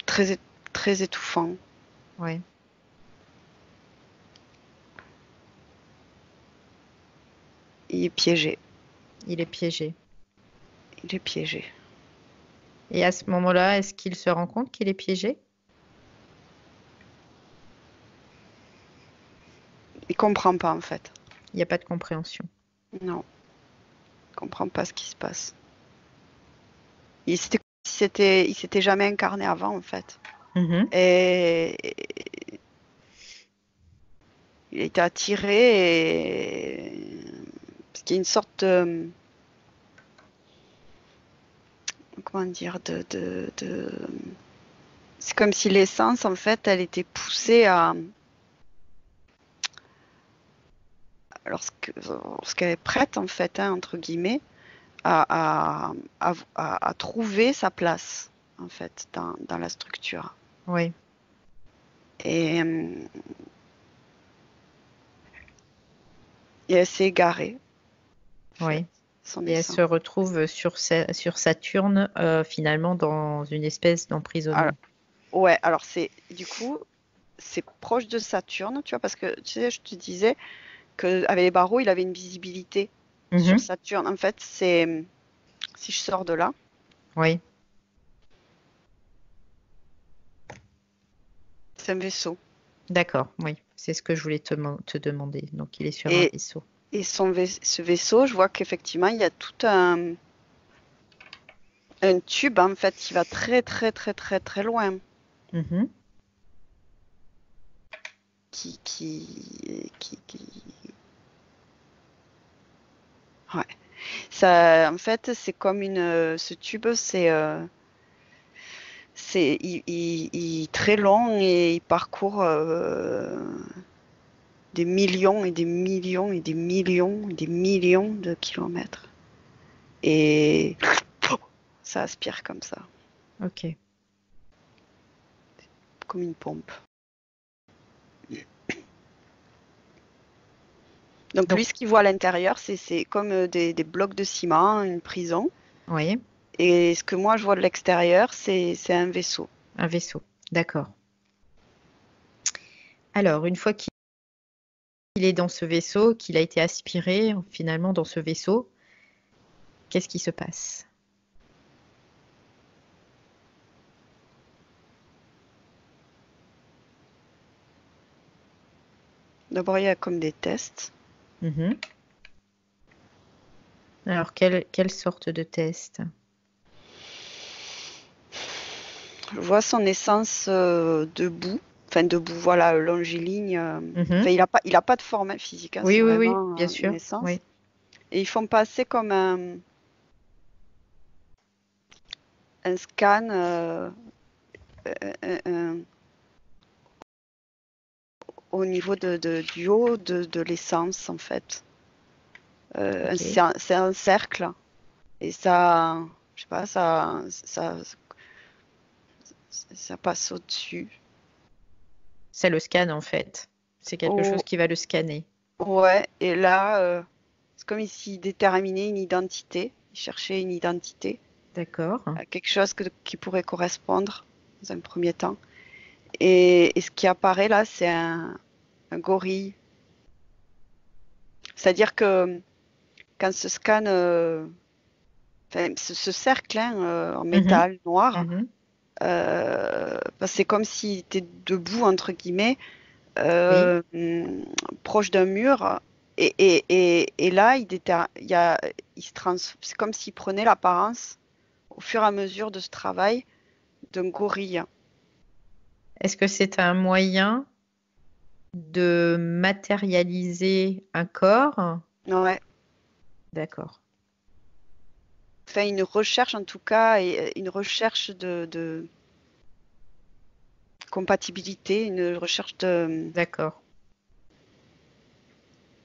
très étouffant. Ouais. Il est piégé, Il est piégé. il est piégé. Et à ce moment-là, est-ce qu'il se rend compte qu'il est piégé? Il comprend pas en fait. Il n'y a pas de compréhension. Non, il comprend pas ce qui se passe. Il s'était jamais incarné avant en fait. Mhm. Et il a été attiré parce qu'il y a une sorte comment dire c'est comme si l'essence en fait elle était poussée à lorsqu'elle est prête en fait hein, entre guillemets à trouver sa place en fait dans la structure. Oui. Et, et elle s'est égarée en fait, Oui. son Et elle essence. se retrouve sur Saturne, finalement, dans une espèce Alors, d'emprisonnement. ouais, alors c'est du coup c'est proche de Saturne, tu vois, parce que tu sais, je te disais qu'avec les barreaux, il avait une visibilité sur Mhm. Saturne. En fait, c'est si je sors de là, Oui. c'est un vaisseau. D'accord. Oui. C'est ce que je voulais te demander. Donc, il est sur un Et, vaisseau. et ce vaisseau, je vois qu'effectivement, il y a tout un tube en fait qui va très très très très très loin, Mhm. qui... Ouais. Ça, en fait, c'est comme ce tube, il est très long et il parcourt des millions et des millions et des millions et des millions de kilomètres. Et ça aspire comme ça, Ok. comme une pompe. Donc Donc, lui, ce qu'il voit à l'intérieur, c'est comme des blocs de ciment, une prison. oui, Et ce que moi, je vois de l'extérieur, c'est un vaisseau. un vaisseau. D'accord. Alors, une fois qu'il est dans ce vaisseau, qu'il a été aspiré finalement dans ce vaisseau, qu'est-ce qui se passe? D'abord, il y a comme des tests. Mhm. Alors, quelle sorte de test? Je vois son essence debout. Enfin, debout, voilà, longiligne. Mhm. Enfin, il a pas de forme hein, physique, hein, c'est Oui, oui, oui, vraiment bien une sûr. essence. Oui. Et ils font passer comme un scan un- un- au niveau du haut de l'essence, en fait. Ok. C'est un cercle. Et ça, je sais pas, ça passe au-dessus. Ça le scanne en fait. C'est quelque chose Oh, qui va le scanner. ouais, et là, c'est comme s'il déterminait une identité. Il cherchait une identité, D'accord. quelque chose qui pourrait correspondre dans un premier temps. Et ce qui apparaît là, c'est un gorille. C'est-à-dire que quand ce scan, ce cercle en Mhm, métal noir, mhm. c'est comme s'il était debout, entre guillemets, Oui. proche d'un mur. Et là, c'est comme s'il prenait l'apparence, au fur et à mesure de ce travail, d'un gorille. Est-ce que c'est un moyen de matérialiser un corps? Ouais. D'accord. Enfin, une recherche, en tout cas, et une recherche de compatibilité, une recherche D'accord.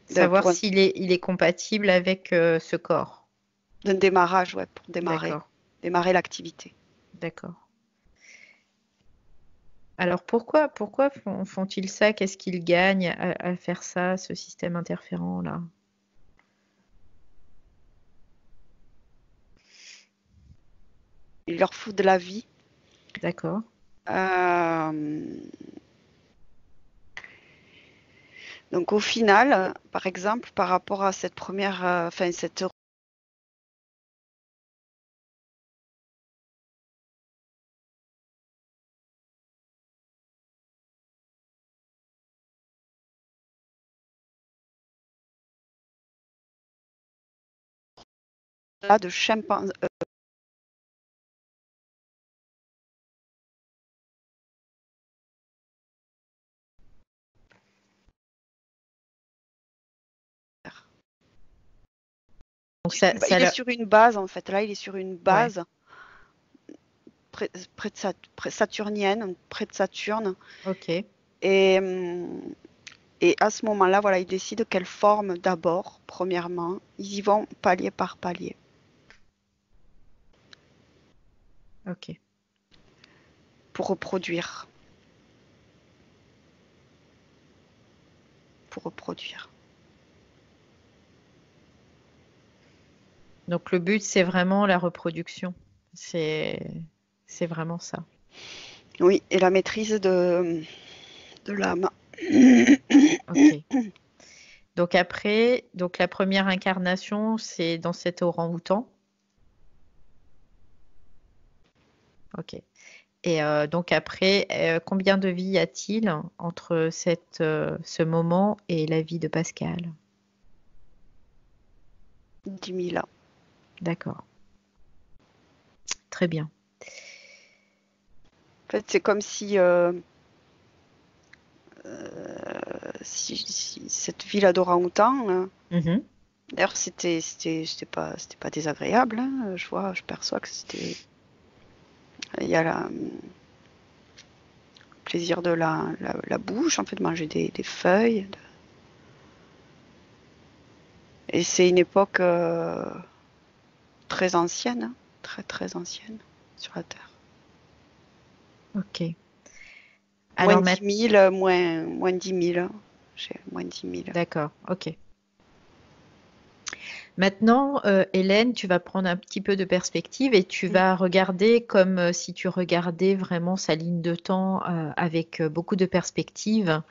Savoir pour il est compatible avec ce corps. d'un démarrage, ouais, pour démarrer, D'accord. démarrer l'activité. D'accord. Alors pourquoi font-ils ça? Qu'est-ce qu'ils gagnent à faire ça, ce système interférent-là? Il leur faut de la vie. D'accord. Euh, donc au final, par exemple, par rapport à cette première, enfin cette là de chimpanzé, Donc ça il est sur une base en fait. Là, il est sur une ouais. base saturnienne, près de Saturne. Ok. Et, et à ce moment-là, voilà, ils décident quelle forme d'abord, premièrement. Ils y vont palier par palier Ok. pour reproduire. Pour reproduire. Donc le but, c'est vraiment la reproduction. C'est c'est vraiment ça. Oui, et la maîtrise de l'âme. Ok. Donc après, donc la première incarnation, c'est dans cet orang-outan. Ok. Et donc après, combien de vies y a-t-il entre ce moment et la vie de Pascal? 10 000 ans. D'accord. Très bien. En fait, c'est comme si cette ville d'orang-outan, Mhm. d'ailleurs, c'était pas désagréable. Hein, je perçois que il y a le plaisir de la bouche, en fait, de manger des feuilles. Et c'est une époque très ancienne, hein, très très ancienne sur la Terre. Ok. Moins Alors dix maintenant, mille, moins 10 000. J'ai moins 10 000. d'accord. Ok. Maintenant, Hélène, tu vas prendre un petit peu de perspective et tu Mm. vas regarder comme si tu regardais vraiment sa ligne de temps avec beaucoup de perspective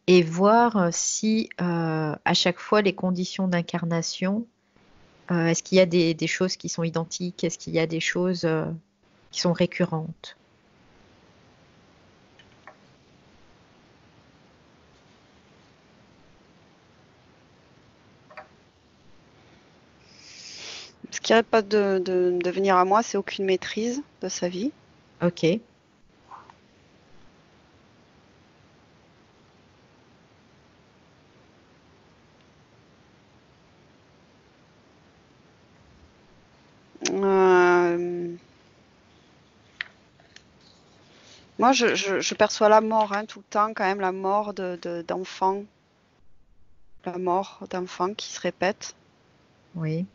et voir si à chaque fois les conditions d'incarnation, est-ce qu'il y a des choses qui sont identiques? Est-ce qu'il y a des choses qui sont récurrentes? Ce qui n'arrête pas de venir à moi, c'est aucune maîtrise de sa vie. Ok. Euh, Moi, je perçois la mort hein, tout le temps, quand même, la mort d'enfants, la mort d'enfants qui se répète Oui.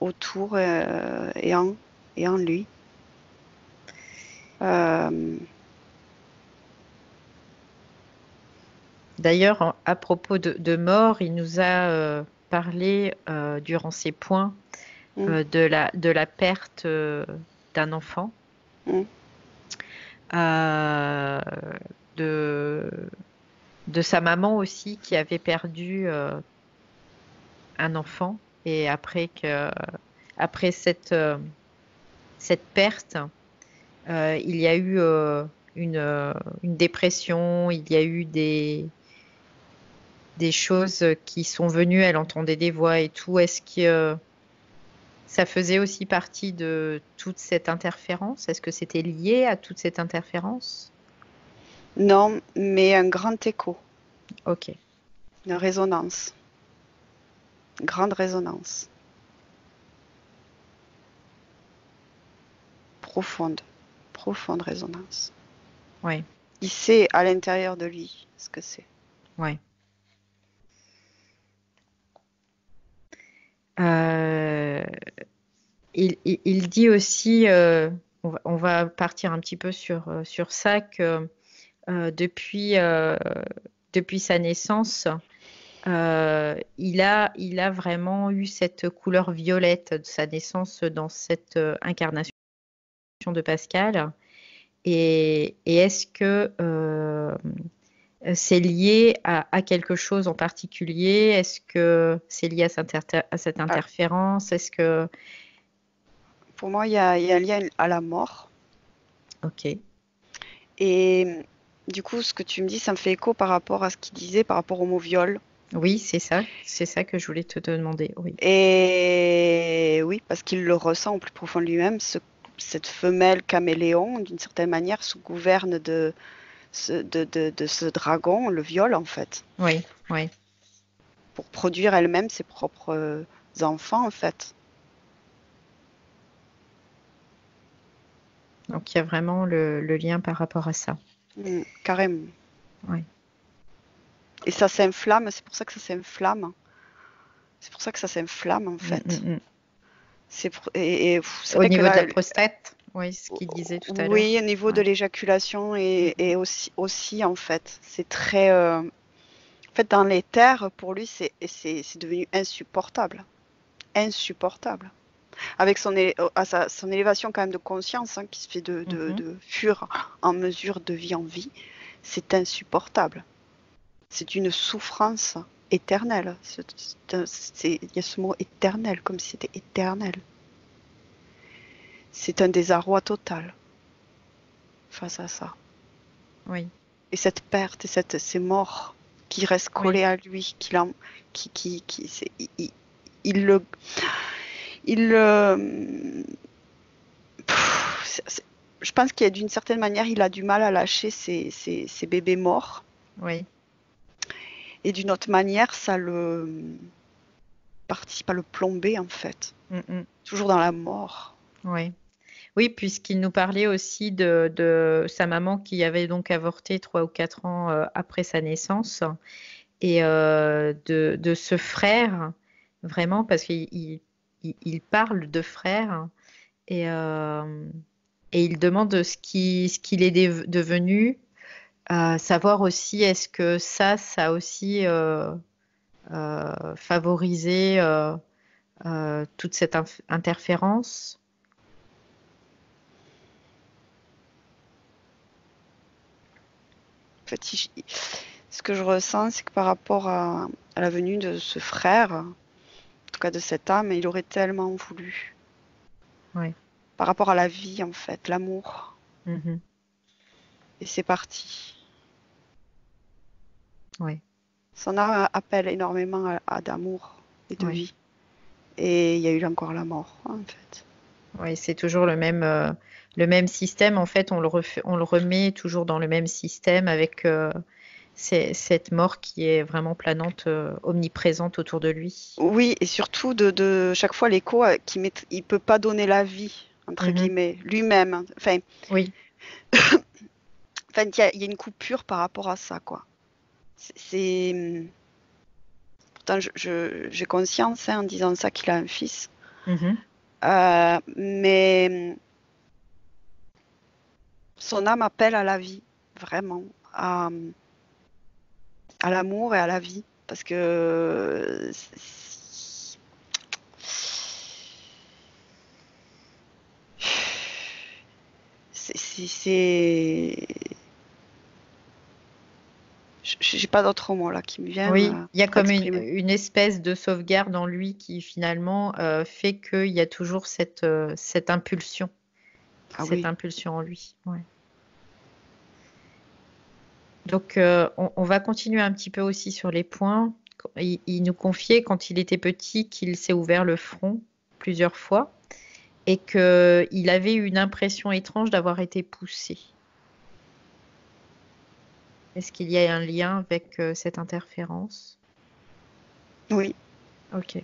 autour et en lui. Euh, D'ailleurs, à propos de mort, il nous a parlé durant ses points mm, de la perte d'un enfant, mm, euh, de, de sa maman aussi qui avait perdu. un enfant et après cette perte, il y a eu une dépression, il y a eu des choses qui sont venues, elle entendait des voix et tout. Est-ce que ça faisait aussi partie de toute cette interférence? Est-ce que c'était lié à toute cette interférence? Non, mais un grand écho, Ok, une résonance, une grande résonance, profonde, profonde résonance. ouais, Il sait à l'intérieur de lui ce que c'est. ouais. Euh, il dit aussi, on va partir un petit peu sur ça, que depuis, depuis sa naissance, il a vraiment eu cette couleur violette de sa naissance dans cette incarnation de Pascal. Et est-ce que c'est lié à quelque chose en particulier? Est-ce que c'est lié à cette Ah, interférence? Est-ce que... pour moi, il y a un lien à la mort. Ok, Et du coup, ce que tu me dis, ça me fait écho par rapport à ce qu'il disait par rapport au mot viol. oui, c'est ça que je voulais te demander. Oui, Et oui, parce qu'il le ressent au plus profond de lui-même, cette femelle caméléon, d'une certaine manière, sous gouverne de ce dragon, le viol en fait, oui, oui. pour produire elle-même ses propres enfants en fait. Donc il y a vraiment le lien par rapport à ça. Carrément. Oui. Et ça s'inflamme, c'est pour ça que ça s'inflamme. C'est pour ça que ça s'inflamme en Mm, fait. mm, mm. C'est Au vrai que niveau de la là, prostate, oui, ce qu'il disait tout à oui, l'heure. au niveau Ouais. de l'éjaculation Mm, et aussi en fait, c'est très. En fait, dans les terres, pour lui, c'est devenu insupportable. Insupportable. Avec son élévation quand même de conscience, hein, qui se fait mhm. de fur en mesure de vie en vie, c'est insupportable. C'est une souffrance éternelle. Il y a ce mot éternel, comme si c'était éternel. C'est un désarroi total face à ça. Oui, Et cette perte et ces morts qui restent oui, collées à lui, il le, il le, je pense qu'il d'une certaine manière, il a du mal à lâcher ses bébés morts. oui. Et d'une autre manière, ça le participe à le plomber, en fait. Mm, mm. Toujours dans la mort. Oui. Oui, puisqu'il nous parlait aussi de sa maman qui avait donc avorté 3 ou 4 ans après sa naissance et de ce frère, vraiment, parce qu'il parle de frère et, euh, et il demande ce qu'il est devenu, savoir aussi est-ce que ça a aussi favorisé toute cette interférence. En fait, ce que je ressens, c'est que par rapport à la venue de ce frère, en tout cas de cette âme, il aurait tellement voulu. Oui. Par rapport à la vie, en fait, l'amour. Mhm. Et c'est parti. Oui. Son âme appelle énormément d'amour et de Oui. vie. Et il y a eu encore la mort, en fait. Oui, c'est toujours le même système. En fait, on le remet toujours dans le même système avec cette mort qui est vraiment planante, omniprésente autour de lui. Oui, et surtout de chaque fois l'écho il peut pas donner la vie, entre Mhm. guillemets, lui-même. Oui, Il y a une coupure par rapport à ça, quoi. Pourtant, j'ai conscience, hein, en disant ça, qu'il a un fils. mhm. Mais son âme appelle à la vie, vraiment, à l'amour et à la vie. Parce que c'est- j'ai pas d'autres mots là qui me viennent Oui, il y a pour comme exprimer. une espèce de sauvegarde en lui qui finalement fait qu'il y a toujours cette impulsion, Ah oui. en lui. Ouais. Donc, on va continuer un petit peu aussi sur les points. Il nous confiait quand il était petit qu'il s'est ouvert le front plusieurs fois et qu'il avait eu une impression étrange d'avoir été poussé. Est-ce qu'il y a un lien avec cette interférence? Oui. Ok.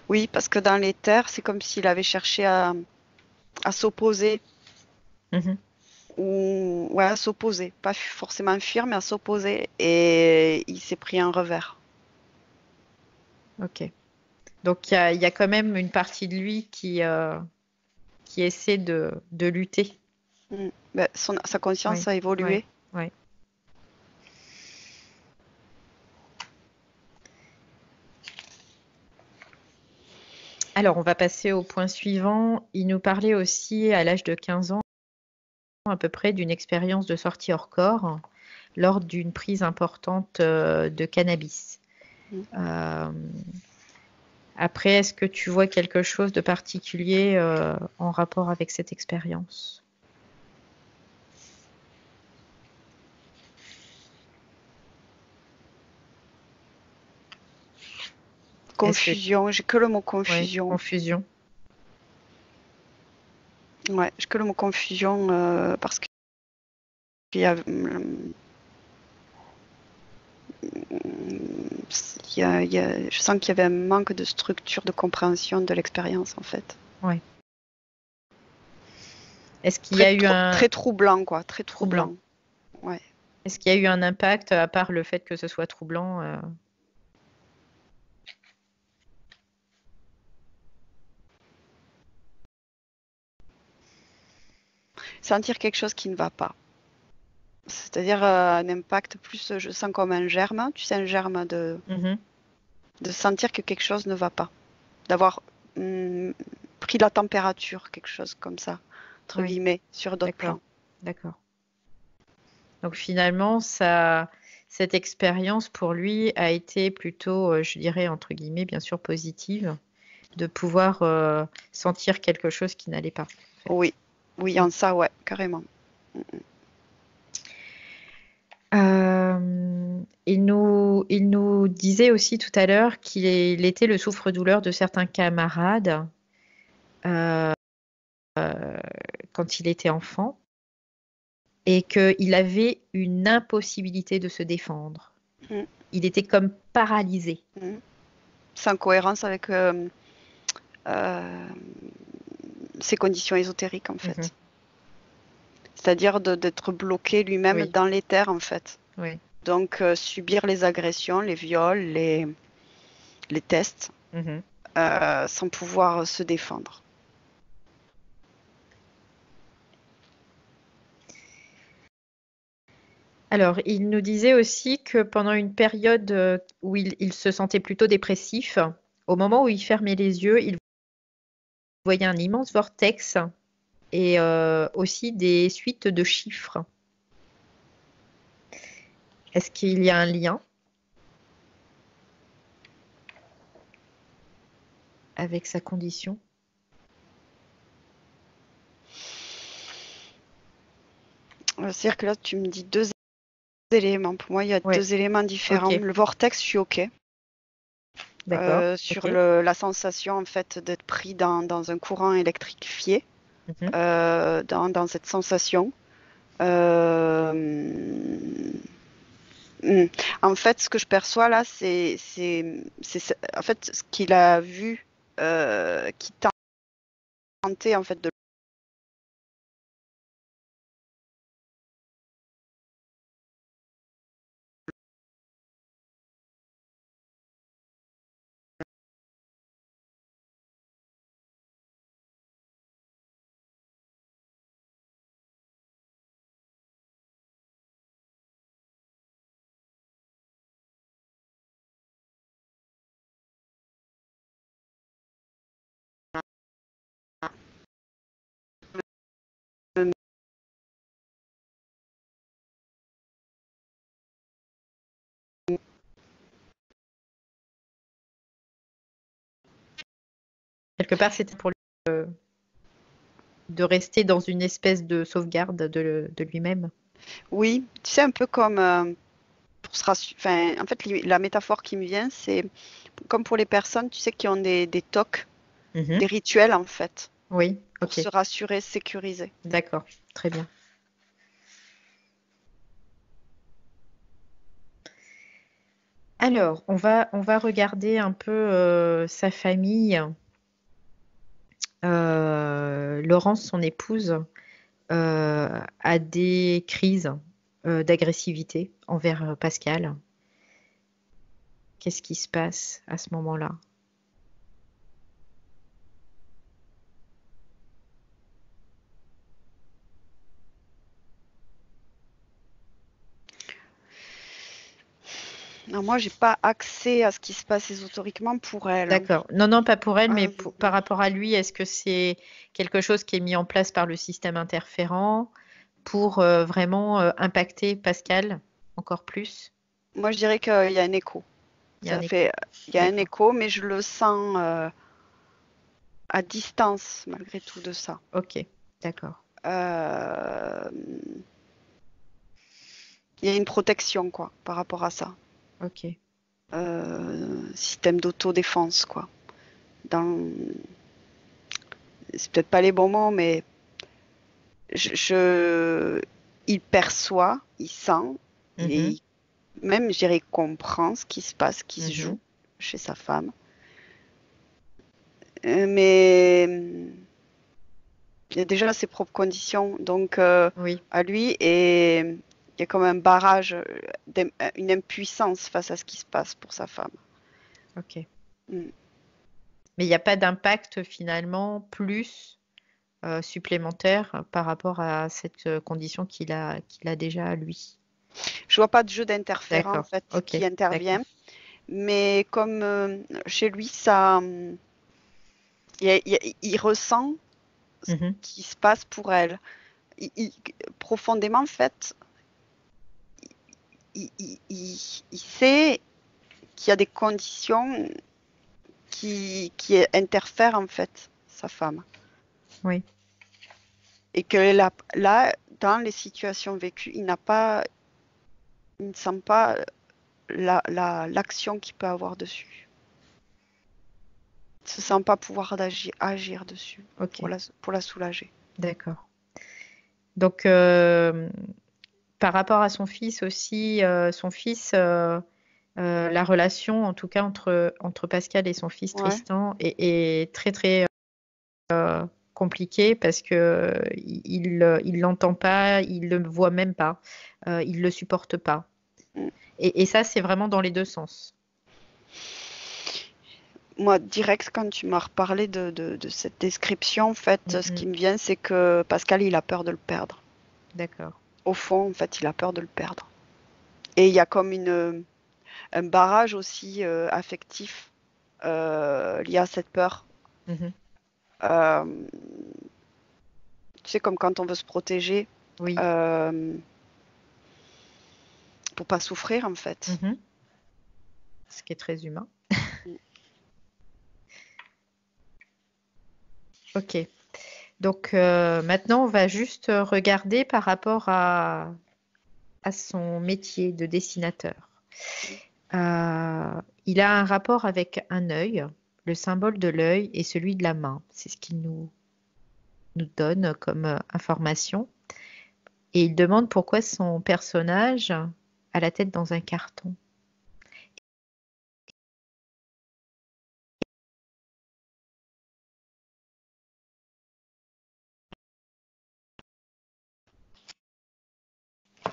Oui, parce que dans les terres, c'est comme s'il avait cherché à s'opposer Mhm. ou ouais, à s'opposer, pas forcément fuir, mais à s'opposer, et il s'est pris un revers. Ok. Donc, il y a quand même une partie de lui qui essaie de lutter. Mm. Ben, sa conscience Oui, a oui, évolué. oui. Alors, on va passer au point suivant. Il nous parlait aussi, à l'âge de 15 ans, à peu près, d'une expérience de sortie hors corps lors d'une prise importante de cannabis. Mm. Euh, Après, est-ce que tu vois quelque chose de particulier en rapport avec cette expérience? Est-ce que... Confusion, j'ai que le mot Ouais, confusion. confusion. Ouais, j'ai que le mot confusion parce qu'il y a, je sens qu'il y avait un manque de structure, de compréhension de l'expérience en fait. Ouais. Est-ce qu'il y a eu un Très troublant quoi, très troublant? troublant. Ouais. Est-ce qu'il y a eu un impact, à part le fait que ce soit troublant? Sentir quelque chose qui ne va pas. C'est-à-dire un impact plus, je sens comme un germe, tu sais, un germe Mhm. de sentir que quelque chose ne va pas. D'avoir pris la température, quelque chose comme ça, entre Oui, guillemets, sur d'autres d'accord, plans. d'accord. Donc finalement, cette expérience pour lui a été plutôt, je dirais, entre guillemets, bien sûr, positive, de pouvoir sentir quelque chose qui n'allait pas, en fait. Oui, oui, en ça, ouais, carrément. Il nous disait aussi tout à l'heure qu'il était le souffre-douleur de certains camarades euh, quand il était enfant et qu'il avait une impossibilité de se défendre. Mm, Il était comme paralysé. mm. C'est en cohérence avec euh, ses conditions ésotériques, en Mhm. fait. C'est-à-dire d'être bloqué lui-même Oui, dans l'éther, en fait. oui. Donc, subir les agressions, les viols, les tests, Mhm. sans pouvoir se défendre. Alors, il nous disait aussi que pendant une période où il se sentait plutôt dépressif, au moment où il fermait les yeux, il voyait un immense vortex et aussi des suites de chiffres. Est-ce qu'il y a un lien avec sa condition? C'est-à-dire que là, tu me dis deux éléments. Pour moi, il y a Oui, deux éléments différents. ok, Le vortex, je suis OK. d'accord, Sur ok. la sensation en fait d'être pris dans un courant électrifié, Mhm. dans cette sensation. Euh, hmm. En fait, ce que je perçois là, en fait ce qu'il a vu qui tentait en fait de Quelque part, c'était pour lui de rester dans une espèce de sauvegarde de lui-même. Oui, tu sais, un peu comme pour se rassurer. Enfin, en fait, la métaphore qui me vient, c'est comme pour les personnes, tu sais, qui ont des tocs, Mhm. des rituels, en fait, Oui, pour ok, se rassurer, se sécuriser. d'accord, très bien. Alors, on va regarder un peu sa famille. Laurence, son épouse, a des crises d'agressivité envers Pascal. Qu'est-ce qui se passe à ce moment-là? Non, moi, j'ai pas accès à ce qui se passe ésotériquement pour elle, hein. D'accord. Non, non, pas pour elle, mais Euh, par rapport à lui, est-ce que c'est quelque chose qui est mis en place par le système interférent pour vraiment impacter Pascal encore plus? Moi, je dirais qu'il y a un écho. Il y a un Ça écho. fait, il y a un D'accord. écho, mais je le sens à distance malgré tout de ça. Ok. D'accord. Euh, Il y a une protection, quoi, par rapport à ça. Ok. Système d'autodéfense, quoi. Dans... C'est peut-être pas les bons mots, mais il perçoit, il sent, Mhm. même, je dirais, il comprend ce qui se passe, qui se Mhm. joue chez sa femme. Mais il y a déjà ses propres conditions, donc Oui. à lui, et il y a comme un barrage, une impuissance face à ce qui se passe pour sa femme. Ok. Mm. Mais il n'y a pas d'impact finalement plus supplémentaire par rapport à cette condition qu'il a déjà lui. Je vois pas de jeu d'interférent en D'accord. fait Ok. qui D'accord. intervient, mais comme chez lui, ça, il ressent ce Mhm. qui se passe pour elle. Profondément, en fait, il sait qu'il y a des conditions qui interfèrent en fait sa femme. Oui. Et que là, dans les situations vécues, il ne sent pas l'action qu'il peut avoir dessus. Il ne se sent pas pouvoir agir dessus Ok. pour la soulager. D'accord. Donc, par rapport à son fils aussi, son fils, la relation, en tout cas entre Pascal et son fils Ouais. Tristan, est très très compliquée parce que il l'entend pas, il le voit même pas, il le supporte pas. Mm. Et ça, c'est vraiment dans les deux sens. Moi, direct, quand tu m'as reparlé de cette description, en fait, ce Mm, qui me vient, c'est que Pascal, il a peur de le perdre. d'accord. Au fond, en fait, il a peur de le perdre. Et il y a comme un barrage aussi affectif lié à cette peur. Mhm. Euh, Tu sais, comme quand on veut se protéger Oui. euh, pour pas souffrir, en fait. Mhm. Ce qui est très humain. Ok. Donc maintenant, on va juste regarder par rapport à son métier de dessinateur. Il a un rapport avec un œil, le symbole de l'œil et celui de la main. C'est ce qu'il nous donne comme information. Et il demande pourquoi son personnage a la tête dans un carton.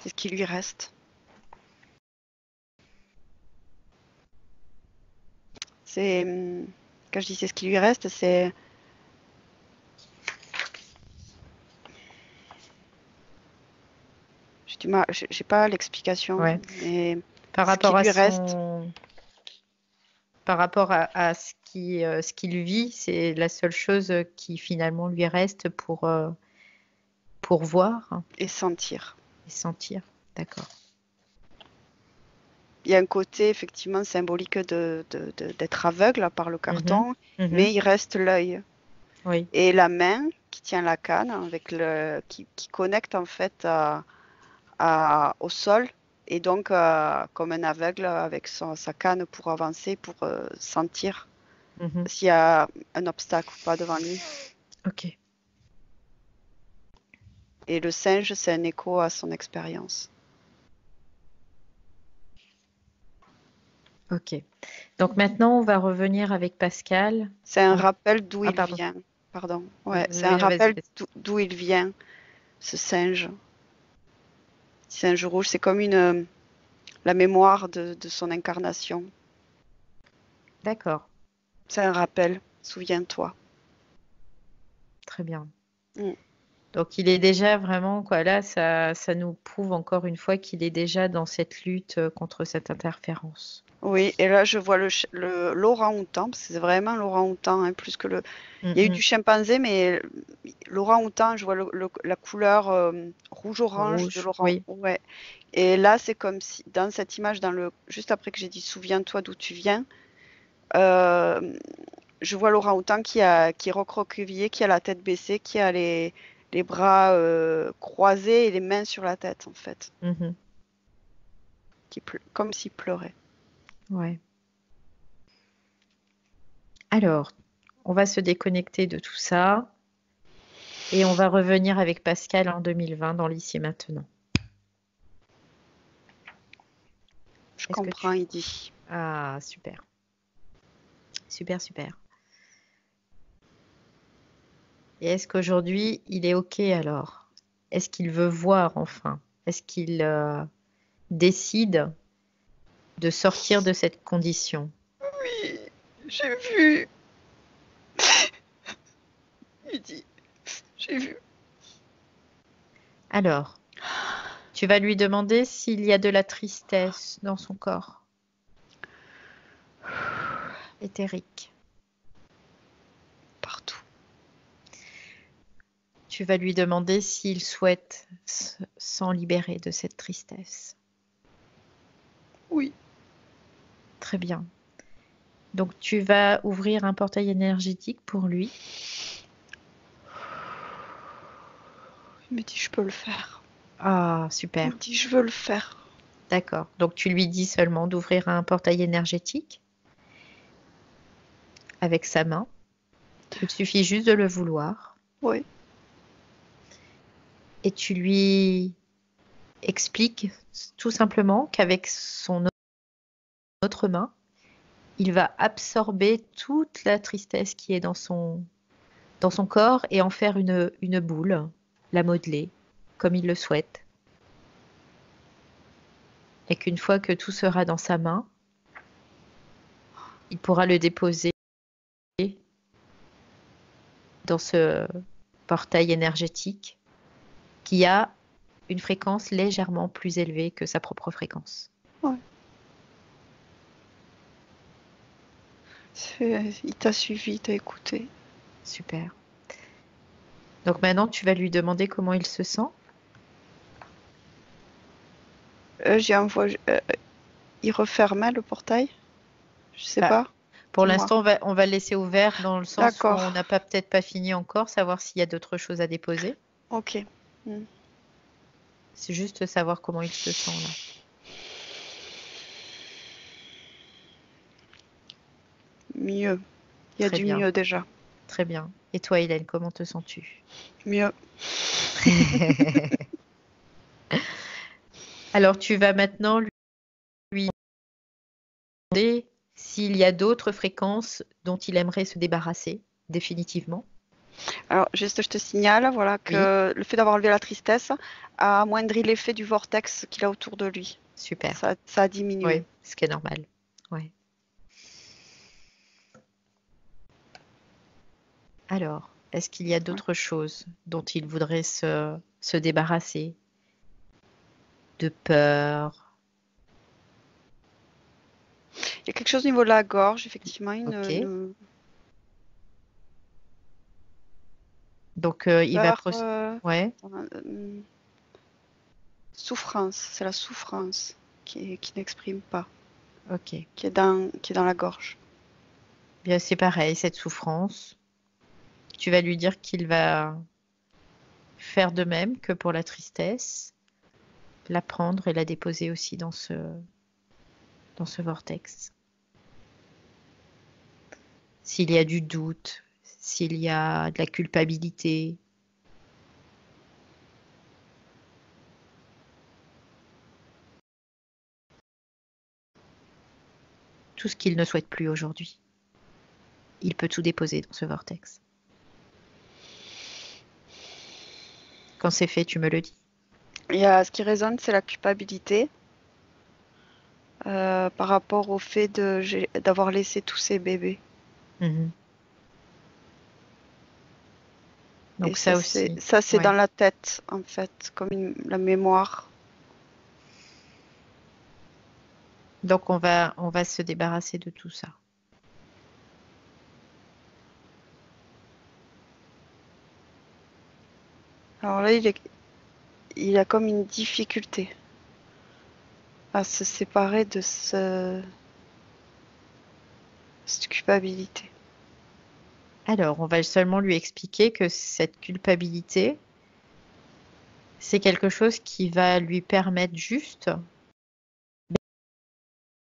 C'est ce qui lui reste. C'est quand je dis c'est ce qui lui reste, c'est j'ai pas l'explication, Ouais. mais Par ce qui rapport à lui reste, son, par rapport à ce qu'il vit, c'est la seule chose qui finalement lui reste pour voir est sentir. et sentir. D'accord. il y a un côté effectivement symbolique d'être aveugle par le Mhm, carton, mhm. mais il reste l'œil. Oui, Et la main qui tient la canne, qui connecte en fait au sol, et donc comme un aveugle avec sa canne pour avancer, pour sentir mhm. s'il y a un obstacle ou pas devant lui. Ok, Et le singe, c'est un écho à son expérience. ok. Donc maintenant, on va revenir avec Pascal. C'est un On- rappel d'où Ah, il pardon. vient. Pardon. Ouais, c'est un Oui, non, vas-y, rappel vas-y. d'où il vient, ce singe. Singe rouge, c'est comme la mémoire de son incarnation. D'accord, C'est un rappel, souviens-toi. très bien. Mm. Donc il est déjà vraiment, quoi, là, ça nous prouve encore une fois qu'il est déjà dans cette lutte contre cette interférence. Oui, et là je vois l'orang-outan, parce que c'est vraiment l'orang-outan, hein, plus que le. Il y a eu Mhm. du chimpanzé, mais l'orang-outan, je vois la couleur rouge-orange de Rouge, l'orang. oui. Ouais. Et là, c'est comme si, dans cette image, juste après que j'ai dit souviens-toi d'où tu viens, euh, je vois l'orang-outan qui est recroquevillé, qui a la tête baissée, qui a les bras croisés et les mains sur la tête, en fait, Mhm. comme s'il pleurait. Ouais. Alors, on va se déconnecter de tout ça et on va revenir avec Pascal en 2020 dans l'ici et maintenant. Je Est-ce que comprends, tu... il dit. Ah, super. Super, super. Et est-ce qu'aujourd'hui, il est OK alors? Est-ce qu'il veut voir enfin? Est-ce qu'il décide de sortir de cette condition? Oui, j'ai vu. Il dit, j'ai vu. Alors, tu vas lui demander s'il y a de la tristesse dans son corps éthérique. Partout. Tu vas lui demander s'il souhaite s'en libérer de cette tristesse. Oui. Très bien. Donc, tu vas ouvrir un portail énergétique pour lui. Il me dit, je peux le faire. Ah, Il super. me dit, je veux le faire. D'accord. Donc, tu lui dis seulement d'ouvrir un portail énergétique avec sa main. Il suffit juste de le vouloir. Oui. Et tu lui expliques tout simplement qu'avec son autre main, il va absorber toute la tristesse qui est dans son corps et en faire une boule, la modeler comme il le souhaite. Et qu'une fois que tout sera dans sa main, il pourra le déposer dans ce portail énergétique qui a une fréquence légèrement plus élevée que sa propre fréquence. Ouais. Il t'a suivi, il t'a écouté. Super. Donc maintenant, tu vas lui demander comment il se sent. J'ai envoyé. Il refermait le portail? Je sais Bah, pas. pour Dis-moi. l'instant, on va le laisser ouvert dans le sens où on D'accord. n'a peut-être pas fini encore, savoir s'il y a d'autres choses à déposer. Ok. Mm. C'est juste savoir comment il se sent là. Mieux. Il y a Très du bien, mieux déjà. très bien. Et toi, Hélène, comment te sens-tu? Mieux. Alors, tu vas maintenant lui demander s'il y a d'autres fréquences dont il aimerait se débarrasser définitivement. Alors, juste, je te signale, voilà, Oui, que le fait d'avoir enlevé la tristesse a amoindri l'effet du vortex qu'il a autour de lui. super. Ça a diminué. Oui, ce qui est normal. Ouais. Alors, est-ce qu'il y a Ouais. d'autres choses dont il voudrait se débarrasser? De peur? Il y a quelque chose au niveau de la gorge, effectivement, Ok. Donc, il va peur, Ouais, souffrance. C'est la souffrance. qui n'exprime pas, Ok. qui est dans la gorge. Bien, c'est pareil, cette souffrance. Tu vas lui dire qu'il va faire de même que pour la tristesse, la prendre et la déposer aussi dans ce vortex. S'il y a du doute, s'il y a de la culpabilité, tout ce qu'il ne souhaite plus aujourd'hui, il peut tout déposer dans ce vortex. Quand c'est fait, tu me le dis. Il y a ce qui résonne, c'est la culpabilité par rapport au fait d'avoir laissé tous ces bébés. Mhm. Et Donc ça aussi. c'est Ouais. dans la tête, en fait, comme la mémoire. Donc on va se débarrasser de tout ça. Alors là, il a comme une difficulté à se séparer de cette culpabilité. Alors, on va seulement lui expliquer que cette culpabilité, c'est quelque chose qui va lui permettre juste de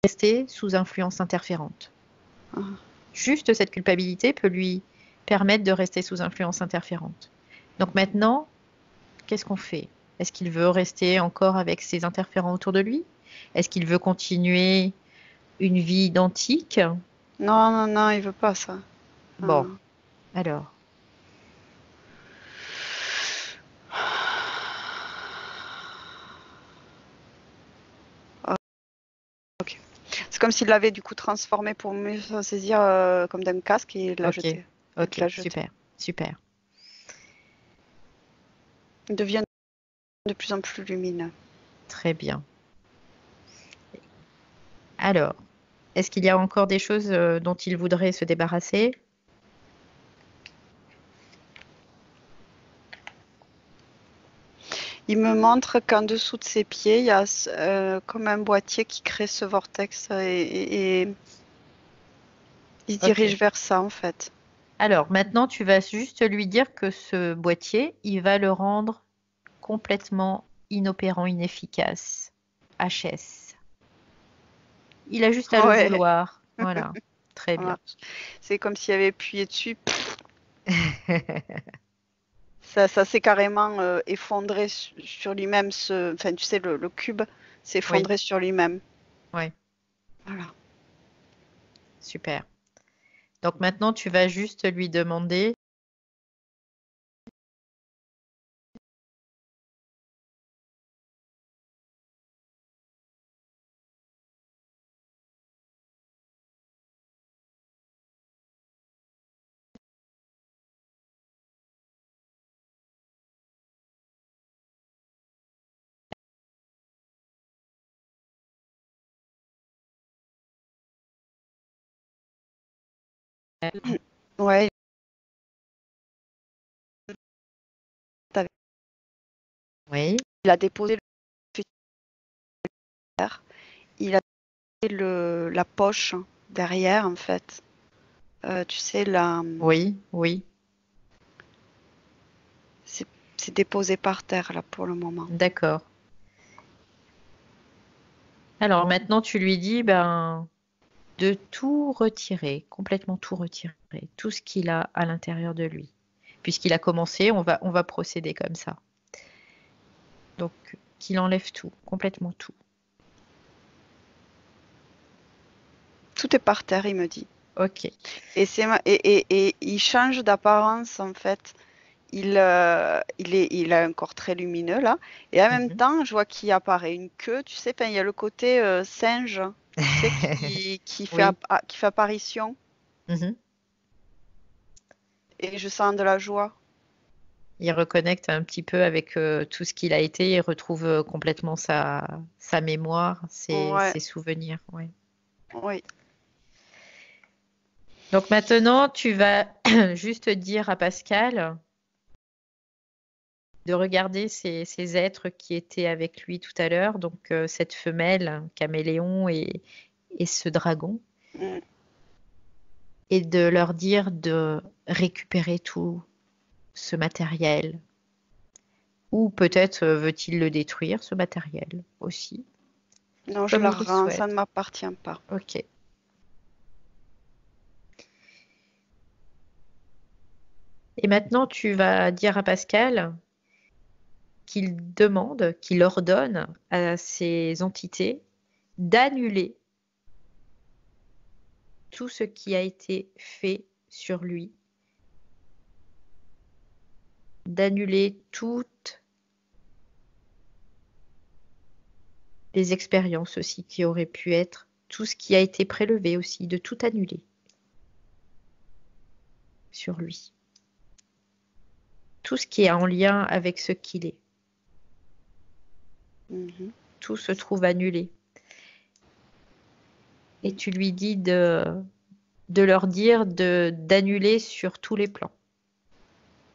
rester sous influence interférente. Ah. Juste cette culpabilité peut lui permettre de rester sous influence interférente. Donc maintenant, qu'est-ce qu'on fait? Est-ce qu'il veut rester encore avec ses interférents autour de lui? Est-ce qu'il veut continuer une vie identique? Non, non, non, il veut pas ça. Bon, alors, Ah, ok. C'est comme s'il l'avait du coup transformé pour mieux s'en saisir comme d'un casque et l'a ok, jeté. ok, L'a jeté. super, super. Il devient de plus en plus lumineux. Très bien. Alors, est-ce qu'il y a encore des choses dont il voudrait se débarrasser? Il me montre qu'en dessous de ses pieds, il y a comme un boîtier qui crée ce vortex et il se dirige Ok. vers ça en fait. Alors, maintenant, tu vas juste lui dire que ce boîtier, il va le rendre complètement inopérant, inefficace. HS. Il a juste à le Ouais, vouloir. Voilà. Très ça bien. marche. C'est comme s'il avait appuyé dessus. Ça s'est carrément effondré sur lui-même. Enfin, tu sais, le cube s'est Oui, effondré sur lui-même. oui, Voilà. super. Donc maintenant, tu vas juste lui demander. Ouais, Oui, il a déposé le fer. Il a déposé la poche derrière, en fait. Tu sais, oui, oui. c'est déposé par terre, là, pour le moment. D'accord. Alors maintenant, tu lui dis, ben, de tout retirer, complètement tout retirer, tout ce qu'il a à l'intérieur de lui. Puisqu'il a commencé, on va procéder comme ça. Donc, qu'il enlève tout, complètement tout. Tout est par terre, il me dit. Ok. Et il change d'apparence, en fait. Il a un corps très lumineux, là. Et en même Mhm. temps, je vois qu'il apparaît une queue. Tu sais, enfin, il y a le côté singe, tu sais, Oui. qui fait apparition. Mhm. Et je sens de la joie. Il reconnecte un petit peu avec tout ce qu'il a été et retrouve complètement sa mémoire, Ouais, ses souvenirs. Ouais. oui. Donc maintenant, tu vas juste dire à Pascal, de regarder ces êtres qui étaient avec lui tout à l'heure, donc cette femelle, un caméléon et ce dragon, Mm. et de leur dire de récupérer tout ce matériel. Ou peut-être veut-il le détruire, ce matériel aussi, Non, je comme la il le rends, ça souhaite. ne m'appartient pas. Ok. Et maintenant, tu vas dire à Pascal qu'il demande, qu'il ordonne à ces entités d'annuler tout ce qui a été fait sur lui, d'annuler toutes les expériences aussi qui auraient pu être, tout ce qui a été prélevé aussi, de tout annuler sur lui. Tout ce qui est en lien avec ce qu'il est. Mhm. Tout se trouve annulé. Et tu lui dis de leur dire d'annuler sur tous les plans,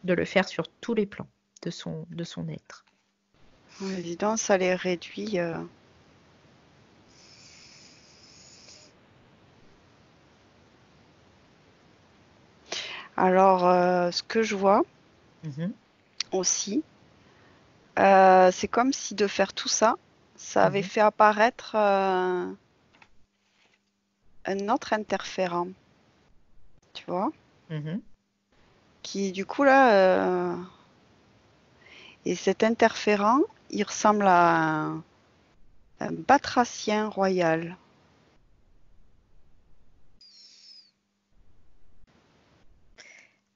de le faire sur tous les plans de son être. Ouais, dis donc, ça les réduit. Alors, ce que je vois Mhm, aussi, c'est comme si de faire tout ça, ça avait mhm. fait apparaître un autre interférent, tu vois, Mhm. qui du coup là, et cet interférent, il ressemble à un batracien royal.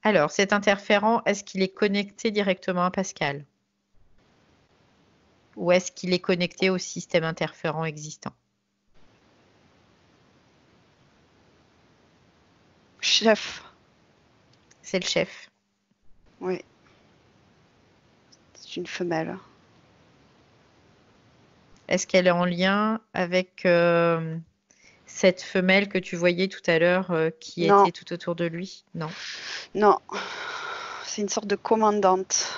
Alors, cet interférent, est-ce qu'il est connecté directement à Pascal? Ou est-ce qu'il est connecté au système interférent existant? Chef, C'est le chef. oui, c'est une femelle. Est-ce qu'elle est en lien avec cette femelle que tu voyais tout à l'heure qui Non, était tout autour de lui? Non. non, c'est une sorte de commandante.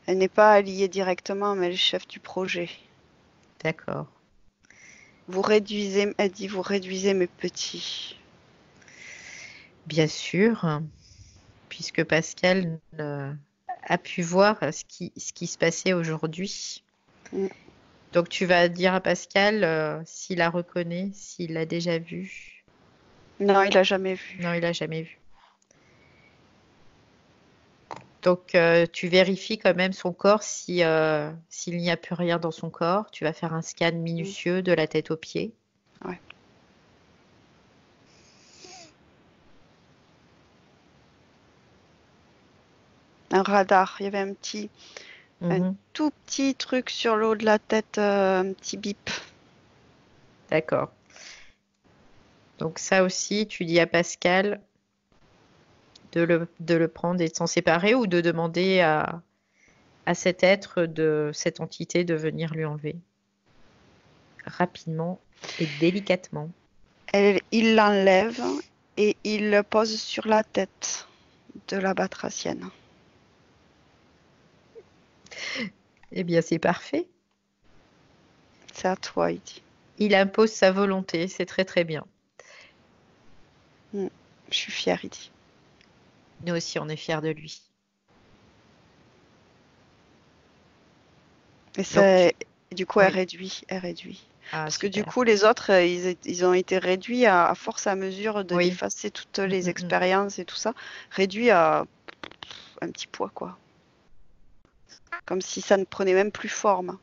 Elle n'est pas alliée directement, mais elle est chef du projet. D'accord. Vous réduisez, elle dit, vous réduisez mes petits. Bien sûr, puisque Pascal a pu voir ce qui se passait aujourd'hui. Mm. Donc tu vas dire à Pascal s'il la reconnaît, s'il l'a déjà vue. Non, il l'a jamais vu. Non, il l'a jamais vue. Donc tu vérifies quand même son corps s'il n'y a plus rien dans son corps. Tu vas faire un scan Mm. minutieux de la tête aux pieds. Ouais. Un radar. Il y avait un Mhm, tout petit truc sur le haut de la tête, un petit bip. d'accord. Donc ça aussi, tu dis à Pascal de le prendre et de s'en séparer ou de demander à cet être, de cette entité, de venir lui enlever rapidement et délicatement. Il l'enlève et il le pose sur la tête de la batracienne. Eh bien, c'est parfait. C'est à toi, il dit. Il impose sa volonté, c'est très très bien. Mm. Je suis fière, il dit. Nous aussi, on est fiers de lui. Et Donc, du coup, elle oui. réduit, elle réduit. Ah, Parce que du super. coup, les autres, ils ont été réduits à force à mesure Oui. d'effacer toutes Mm, les mm, mm. expériences et tout ça, réduits à un petit poids, quoi. Comme si ça ne prenait même plus forme.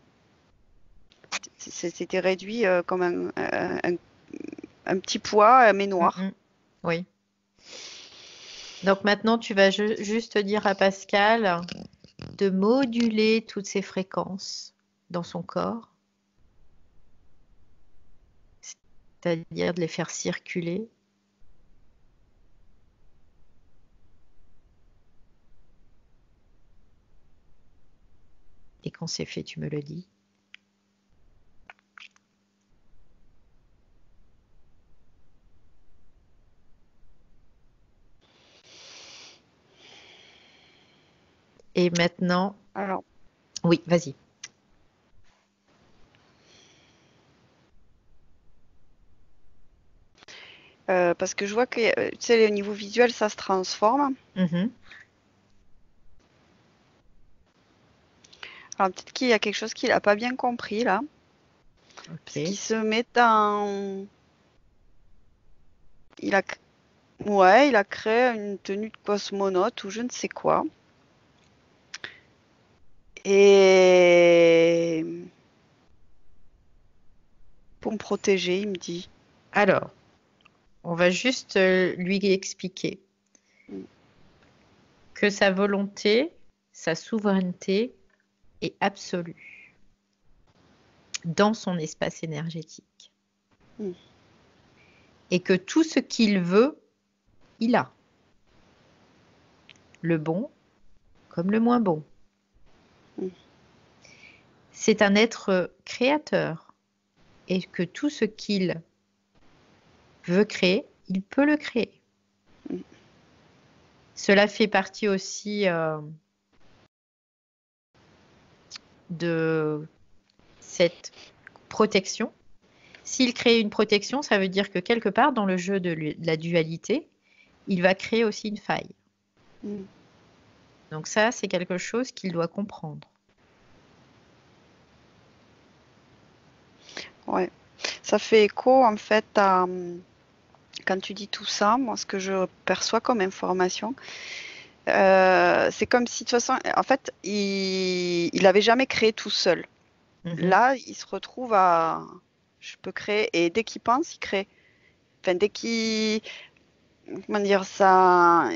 C'était réduit comme un petit poids, mais Mm, noir. mm. Oui. Donc maintenant, tu vas juste dire à Pascal de moduler toutes ces fréquences dans son corps, c'est-à-dire de les faire circuler. Et quand c'est fait, tu me le dis. Et maintenant, Alors, oui, vas-y. parce que je vois que, tu sais, au niveau visuel, ça se transforme. Mhm. Alors, peut-être qu'il y a quelque chose qu'il n'a pas bien compris, là. Parce qu'il Ok. se met en... Il a... Ouais, il a créé une tenue de cosmonaute ou je ne sais quoi. Et pour me protéger, il me dit. Alors, on va juste lui expliquer que sa volonté, sa souveraineté est absolue dans son espace énergétique. Mm. Et que tout ce qu'il veut, il a. Le bon comme le moins bon. Mm. C'est un être créateur et que tout ce qu'il veut créer, il peut le créer. Mm. Cela fait partie aussi de cette protection. S'il crée une protection, ça veut dire que quelque part dans le jeu de la dualité, il va créer aussi une faille. Mm. Donc ça, c'est quelque chose qu'il doit comprendre. Ouais. Ça fait écho, en fait, à... Quand tu dis tout ça, moi, ce que je perçois comme information, c'est comme si, de toute façon, en fait, il n'avait jamais créé tout seul. Mhm. Là, il se retrouve à... Je peux créer. Et dès qu'il pense, il crée. Enfin, dès qu'il... Comment dire ça?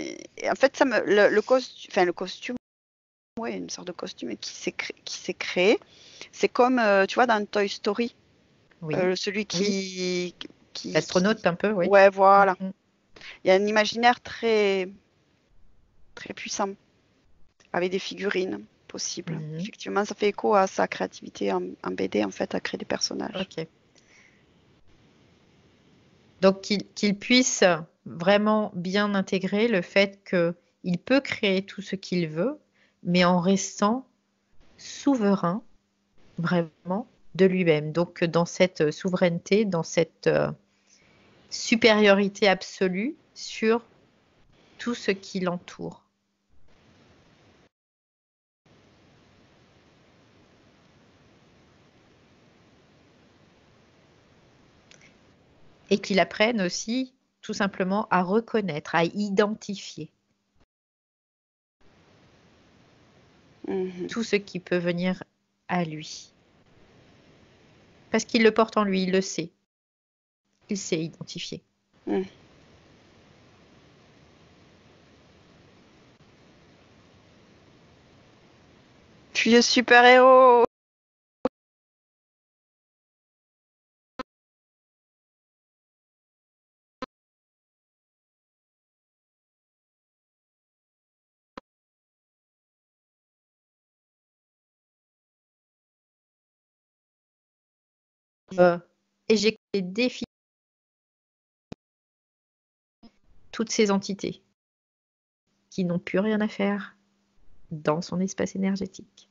En fait, le costume, ouais, une sorte de costume qui s'est créé. C'est comme, tu vois, dans Toy Story, Oui, celui oui. qui... L'astronaute un peu, oui. Ouais, voilà. Mhm. Il y a un imaginaire très, très puissant, avec des figurines possibles. Mhm. Effectivement, ça fait écho à sa créativité en BD, en fait, à créer des personnages. Ok. Donc qu'il puisse vraiment bien intégrer le fait qu'il peut créer tout ce qu'il veut, mais en restant souverain vraiment de lui-même. Donc dans cette souveraineté, dans cette supériorité absolue sur tout ce qui l'entoure. Et qu'il apprenne aussi tout simplement à reconnaître, à identifier Mhm. tout ce qui peut venir à lui. Parce qu'il le porte en lui, il le sait. Il sait identifier. Mhm. Je suis un super-héros. Éjecter, défier toutes ces entités qui n'ont plus rien à faire dans son espace énergétique.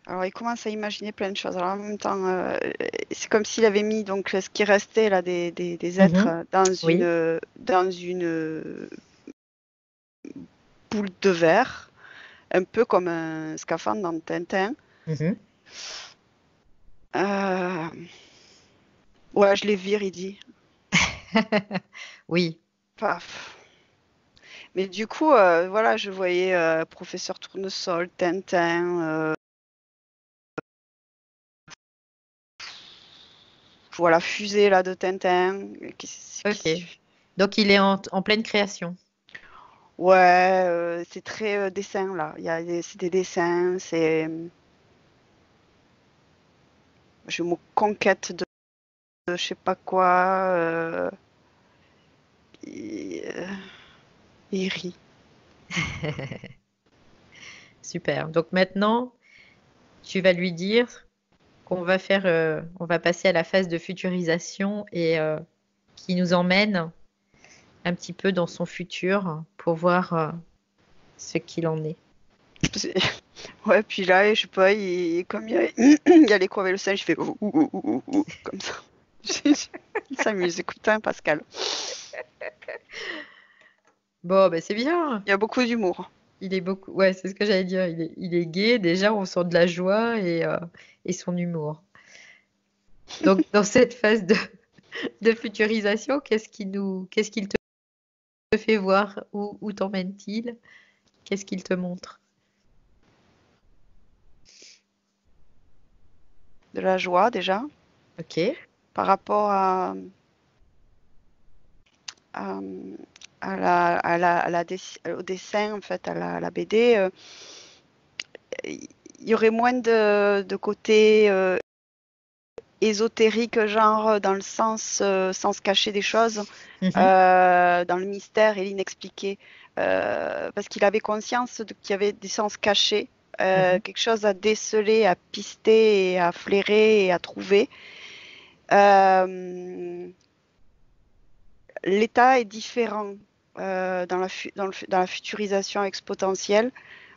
Alors, il commence à imaginer plein de choses. Alors, en même temps, c'est comme s'il avait mis donc ce qui restait là des êtres Mhm. Oui. dans une boule de verre, un peu comme un scaphandre dans Tintin. Mhm. Euh, Ouais, je les vire, il dit. Oui. Paf. Mais du coup, voilà, je voyais Professeur Tournesol, Tintin, voilà, fusée là de Tintin. Ok. Donc il est en pleine création. Ouais, c'est très dessin là. C'est des dessins, c'est. Je me conquête de je sais pas quoi. Et il rit. Super. Donc maintenant, tu vas lui dire on va faire, on va passer à la phase de futurisation et qui nous emmène un petit peu dans son futur pour voir ce qu'il en est. Ouais, puis là, je sais pas, comme il y a l'écho avec le singe, je fais ouh, comme ça. Il s'amuse, écoute, hein, Pascal. Bon, ben c'est bien. Il y a beaucoup d'humour. Il est beaucoup. Ouais, c'est ce que j'allais dire. Il est gai. Déjà, on sent de la joie et son humour. Donc, dans cette phase de futurisation, qu'est-ce qu'il te fait voir? Où t'emmène-t-il? Qu'est-ce qu'il te montre? De la joie, déjà, Ok. par rapport à, au dessin, en fait, à la BD. Il y aurait moins de côté ésotérique, genre dans le sens caché des choses, Mhm, dans le mystère et l'inexpliqué. Parce qu'il avait conscience qu'il y avait des sens cachés, mhm, quelque chose à déceler, à pister, et à flairer et à trouver. Euh, L'état est différent dans la futurisation exponentielle.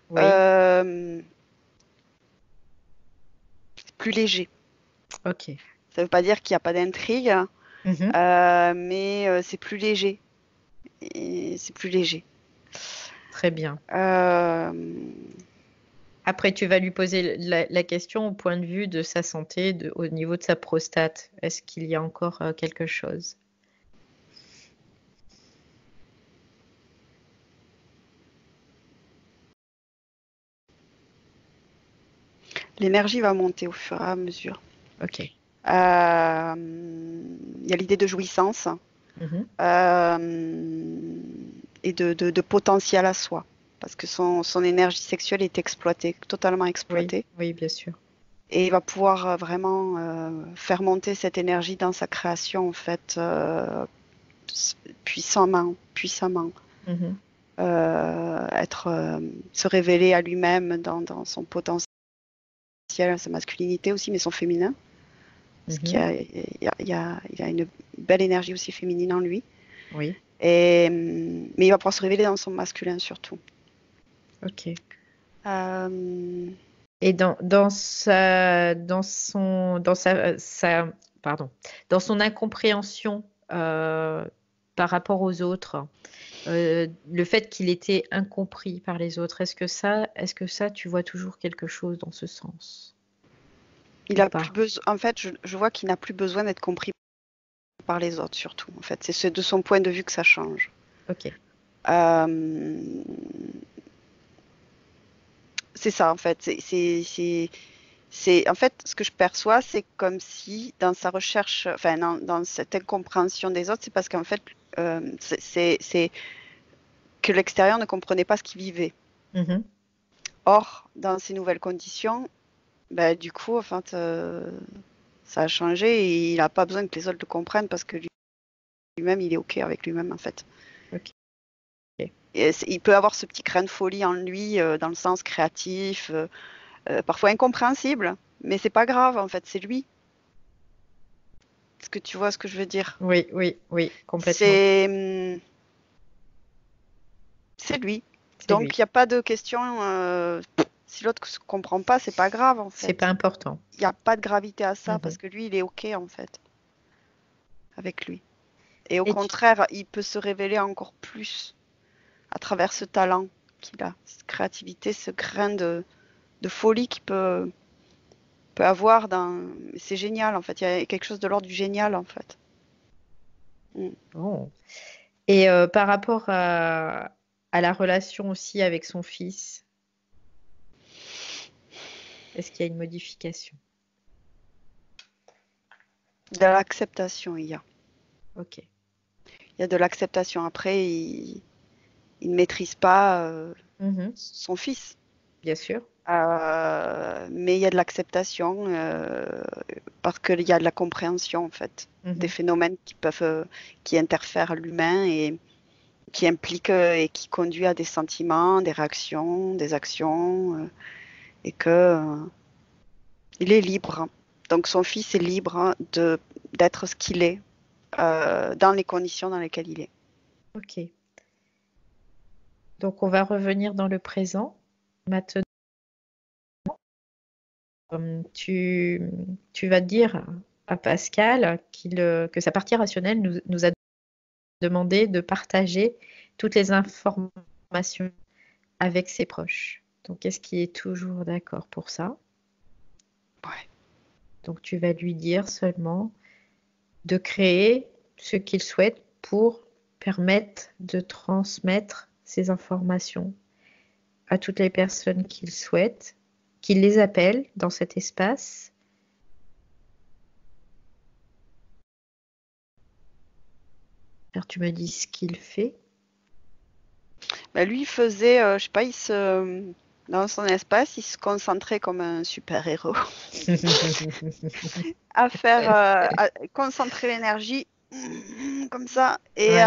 oui. Euh, c'est plus léger. Ok. Ça ne veut pas dire qu'il n'y a pas d'intrigue, Mhm, mais c'est plus léger. Et c'est plus léger. très bien. Euh, Après, tu vas lui poser la question au point de vue de sa santé, au niveau de sa prostate. Est-ce qu'il y a encore quelque chose? L'énergie va monter au fur et à mesure. Ok. Il y a l'idée de jouissance Mhm, et de potentiel à soi. Parce que son énergie sexuelle est exploitée, totalement oui, exploitée. oui, bien sûr. Et il va pouvoir vraiment faire monter cette énergie dans sa création, en fait, puissamment, puissamment. Mhm, Se révéler à lui-même dans son potentiel, sa masculinité aussi, mais son féminin. Parce qu'il mhm, il a une belle énergie aussi féminine en lui. oui. Mais il va pouvoir se révéler dans son masculin surtout. Ok. Euh, Et pardon, dans son incompréhension par rapport aux autres, le fait qu'il était incompris par les autres, est-ce que ça, tu vois toujours quelque chose dans ce sens il ou a plus pas? besoin. En fait, je vois qu'il n'a plus besoin d'être compris par les autres surtout. En fait, c'est de son point de vue que ça change. Ok. Euh, c'est ça en fait. En fait ce que je perçois, c'est comme si dans sa recherche, enfin dans cette incompréhension des autres, c'est parce qu'en fait, c'est que l'extérieur ne comprenait pas ce qu'il vivait. Mhm. Or, dans ces nouvelles conditions, bah, du coup, enfin, ça a changé et il n'a pas besoin que les autres le comprennent parce que lui-même, il est OK avec lui-même, en fait. Ok. Et il peut avoir ce petit grain de folie en lui, dans le sens créatif, parfois incompréhensible, mais c'est pas grave, en fait, c'est lui. Est-ce que tu vois ce que je veux dire? Oui, oui, oui, complètement. C'est c'est lui. C'est Donc, lui. il n'y a pas de question. Si l'autre ne comprend pas, c'est pas grave, en C'est pas fait. important. Il n'y a pas de gravité à ça parce Mhm. que lui, il est OK, en fait, avec lui. Et au Et tu, contraire, il peut se révéler encore plus à travers ce talent qu'il a, cette créativité, ce grain de folie qu'il peut avoir dans. C'est génial en fait. Il y a quelque chose de l'ordre du génial en fait. Mm. bon. Et par rapport à la relation aussi avec son fils, est-ce qu'il y a une modification? De l'acceptation, il y a. Ok. Il y a de l'acceptation. Après, il ne maîtrise pas Mhm. son fils. Bien sûr. Mais il y a de l'acceptation parce qu'il y a de la compréhension en fait des Mhm. phénomènes qui interfèrent l'humain et qui implique et qui conduit à des sentiments, des réactions, des actions, et que il est libre, hein. Donc son fils est libre hein, d'être ce qu'il est dans les conditions dans lesquelles il est. Ok. Donc, on va revenir dans le présent. Maintenant, tu vas dire à Pascal que sa partie rationnelle nous a demandé de partager toutes les informations avec ses proches. Donc, est-ce qu'il est toujours d'accord pour ça? Ouais. Donc, tu vas lui dire seulement de créer ce qu'il souhaite pour permettre de transmettre ces informations à toutes les personnes qu'il souhaite, qu'il les appelle dans cet espace. Alors, tu me dis ce qu'il fait. Bah, lui, il faisait, je sais pas, dans son espace, il se concentrait comme un super-héros à faire, à concentrer l'énergie comme ça Ouais,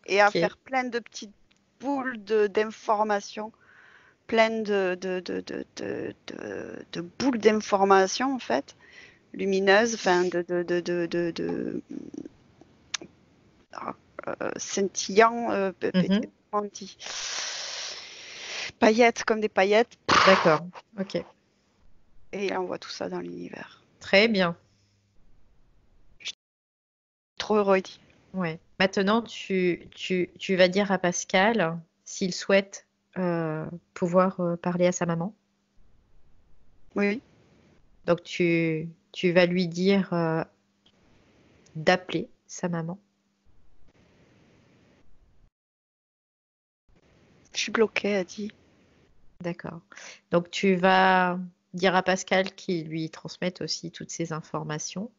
et à ok. faire plein de petites boules d'informations, plein de boules d'informations en fait, lumineuses, enfin scintillant, Mhm. comment on dit, paillettes comme des paillettes, D'accord, ok. et il envoie tout ça dans l'univers. Très bien. Trop heureux, il dit. Ouais. Maintenant, tu vas dire à Pascal s'il souhaite pouvoir parler à sa maman. Oui, Donc, tu vas lui dire d'appeler sa maman. je suis bloquée, elle dit. D'accord. Donc, tu vas dire à Pascal qu'il lui transmette aussi toutes ces informations.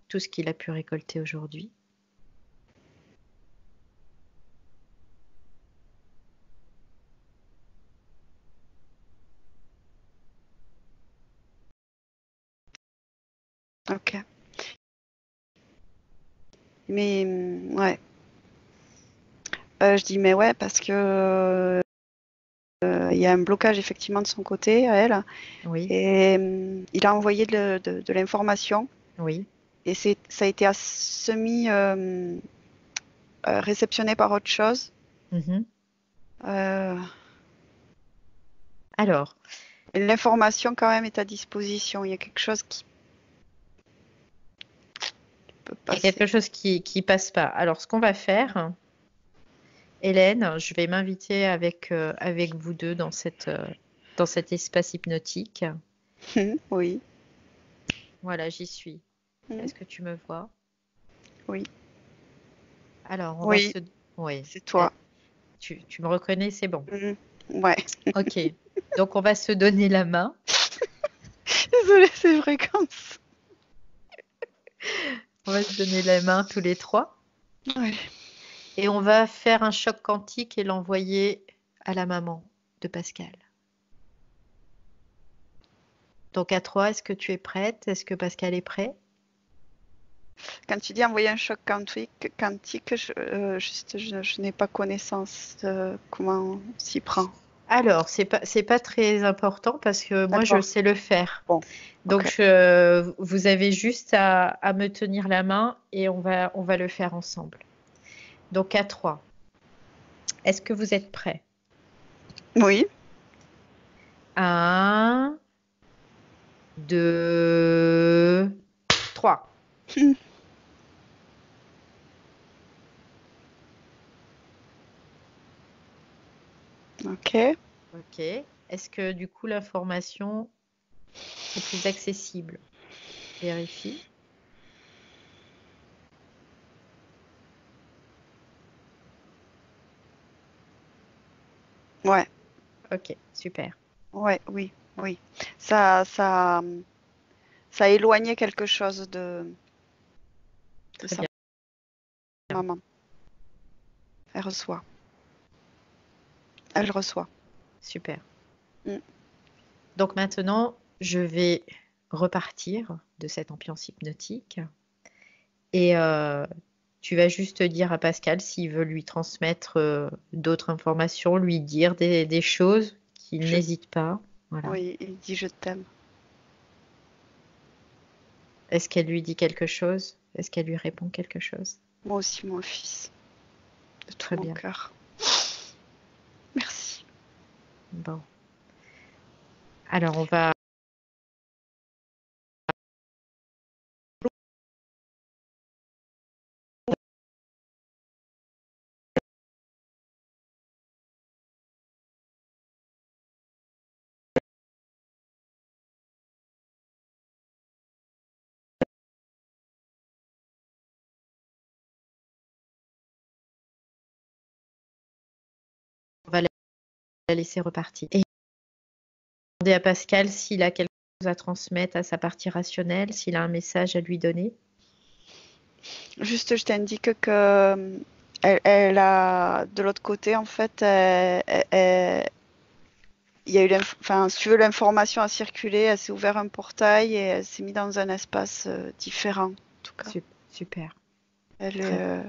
Tout ce qu'il a pu récolter aujourd'hui. Ok. Mais ouais. Je dis mais ouais parce que il y a un blocage effectivement de son côté à elle Oui, et il a envoyé de l'information oui. et ça a été à semi réceptionné par autre chose. Mhm. Euh, Alors, L'information quand même est à disposition. Il y a quelque chose qui peut il y a passer. quelque chose qui passe pas. Alors, ce qu'on va faire, Hélène, je vais m'inviter avec vous deux dans cet espace hypnotique. Oui. Voilà, j'y suis. Mm. Est-ce que tu me vois? Oui. Alors, on va Oui, se... Oui. c'est Eh, toi. tu me reconnais, c'est bon. Mm. Ouais. Ok. Donc, on va se donner la main. Désolée, c'est fréquence. On va se donner la main tous les trois. Ouais. Et on va faire un choc quantique et l'envoyer à la maman de Pascal. Donc à 3, est-ce que tu es prête? Est-ce que Pascal est prêt? Quand tu dis envoyer un choc quantique je n'ai pas connaissance de comment on s'y prend. Alors, c'est pas très important parce que moi, je D'accord. sais le faire. Bon. Donc, Ok. vous avez juste à me tenir la main et on va le faire ensemble. Donc à 3, est-ce que vous êtes prêts? Oui. 1, 2, 3. Ok. Ok. Est-ce que du coup, l'information est plus accessible? Vérifie. Ouais. Ok, super. Ouais. Oui. Oui. Ça a éloigné quelque chose de Très sa bien. maman. Elle reçoit. Elle reçoit. Super. Mm. Donc maintenant, je vais repartir de cette ambiance hypnotique et tu vas juste dire à Pascal s'il veut lui transmettre d'autres informations, lui dire des choses, qu'il Je- n'hésite pas. Voilà. Oui, il dit je t'aime. Est-ce qu'elle lui dit quelque chose? Est-ce qu'elle lui répond quelque chose? Moi aussi, mon fils, de tout Très mon bien. cœur. Merci. Bon. Alors, on va la laisser repartir. Et demander à Pascal s'il a quelque chose à transmettre à sa partie rationnelle, s'il a un message à lui donner. Juste, je t'indique que elle a de l'autre côté, en fait, il y a eu enfin, si tu veux, l'information a circulé, elle s'est ouvert un portail et elle s'est mise dans un espace différent, en tout cas. Super. Elle Très est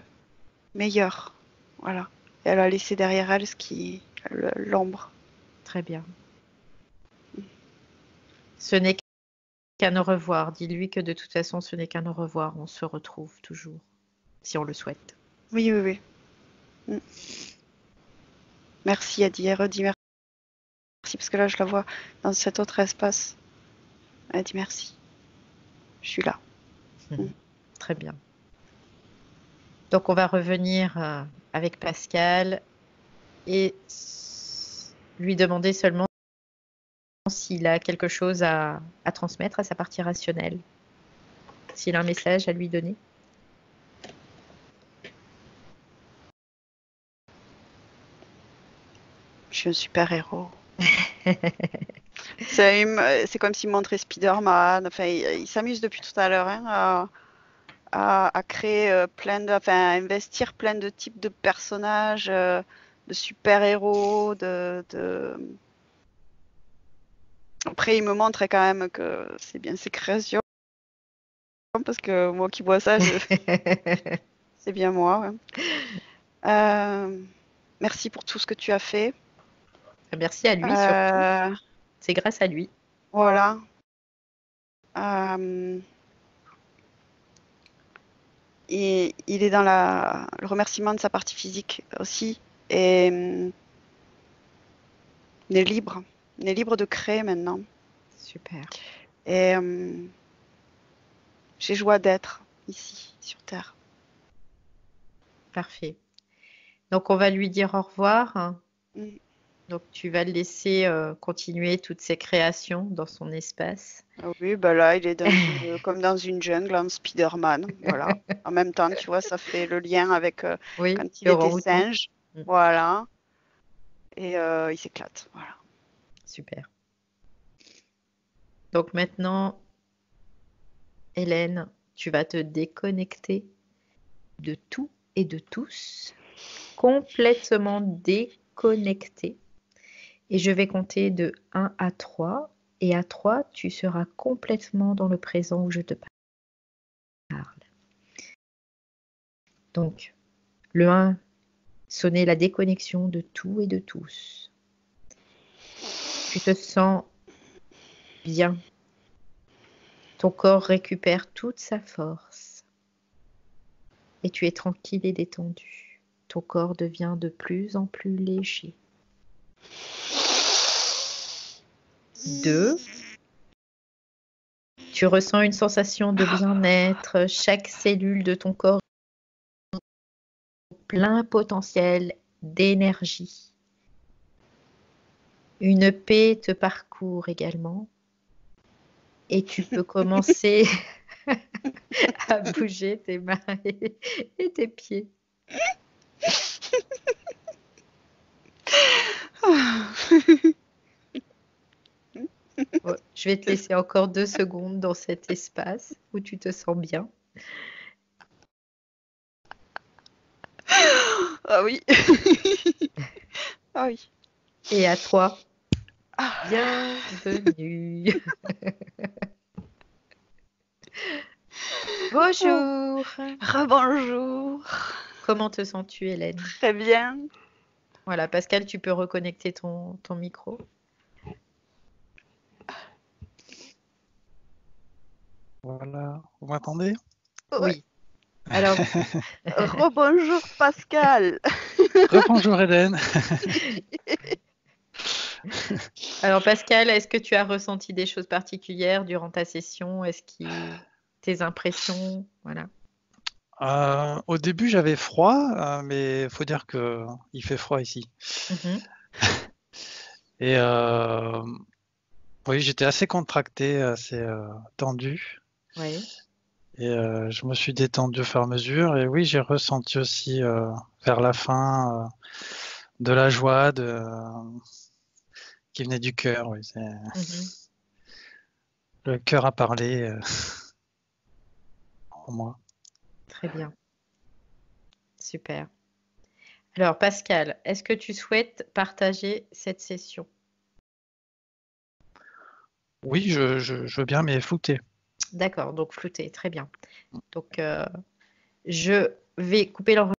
meilleure, voilà. Et elle a laissé derrière elle l'ombre. Très bien. Ce n'est qu'un au revoir. Dis-lui que de toute façon, ce n'est qu'un au revoir. On se retrouve toujours, si on le souhaite. Oui, oui, oui. Mm. Merci, elle dit, elle redit merci, parce que là, je la vois dans cet autre espace. Elle dit merci. Je suis là. Très bien. Donc, on va revenir avec Pascal et lui demander seulement s'il a quelque chose à transmettre à sa partie rationnelle, s'il a un message à lui donner. Je suis un super-héros. C'est comme s'il montrait Spider-Man. Enfin, il s'amuse depuis tout à l'heure hein, à créer à investir plein de types de personnages, de super-héros, Après, il me montre quand même que c'est bien ses créations, parce que moi qui vois ça, c'est bien moi. Ouais. Merci pour tout ce que tu as fait. Merci à lui surtout. C'est grâce à lui. Voilà. Et il est dans le remerciement de sa partie physique aussi. Et il est libre. Il est libre de créer maintenant. Super. Et j'ai joie d'être ici, sur Terre. Parfait. Donc, on va lui dire au revoir. Mm. Donc, tu vas le laisser continuer toutes ses créations dans son espace. Ah oui, bah là, il est comme dans une jungle, en Spider-Man. Voilà. En même temps, tu vois, ça fait le lien avec Oui, quand il le était orang-outan. singe. Voilà. Et il s'éclate. Voilà. Super. Donc maintenant, Hélène, tu vas te déconnecter de tout et de tous, complètement déconnecté. Et je vais compter de 1 à 3. Et à 3, tu seras complètement dans le présent où je te parle. Donc, le 1, sonner la déconnexion de tout et de tous. Tu te sens bien. Ton corps récupère toute sa force. Et tu es tranquille et détendu. Ton corps devient de plus en plus léger. 2, tu ressens une sensation de bien-être. Chaque cellule de ton corps est plein potentiel d'énergie. Une paix te parcourt également. Et tu peux commencer à bouger tes mains et tes pieds. Bon, je vais te laisser encore 2 secondes dans cet espace où tu te sens bien. Ah oui. Ah oui. Et à toi, bienvenue. Bonjour. Rebonjour. Rebonjour. Comment te sens-tu, Hélène? Très bien. Voilà, Pascal, tu peux reconnecter ton micro. Voilà, vous m'entendez? Ouais. Oui. Alors, Rebonjour Pascal. Rebonjour Hélène. alors Pascal, est-ce que tu as ressenti des choses particulières durant ta session? Tes impressions? Voilà. Au début, j'avais froid, mais faut dire que il fait froid ici. Mhm. Et oui, j'étais assez contracté, assez tendu. Oui. Et je me suis détendu au fur et à mesure. Et oui, j'ai ressenti aussi vers la fin de la joie qui venait du cœur. Oui, Mhm. le cœur a parlé en moi. Très bien. Super. Alors Pascal, est-ce que tu souhaites partager cette session? Oui, je veux bien, mais flouté. D'accord, donc flouté, très bien. Donc je vais couper l'enregistrement.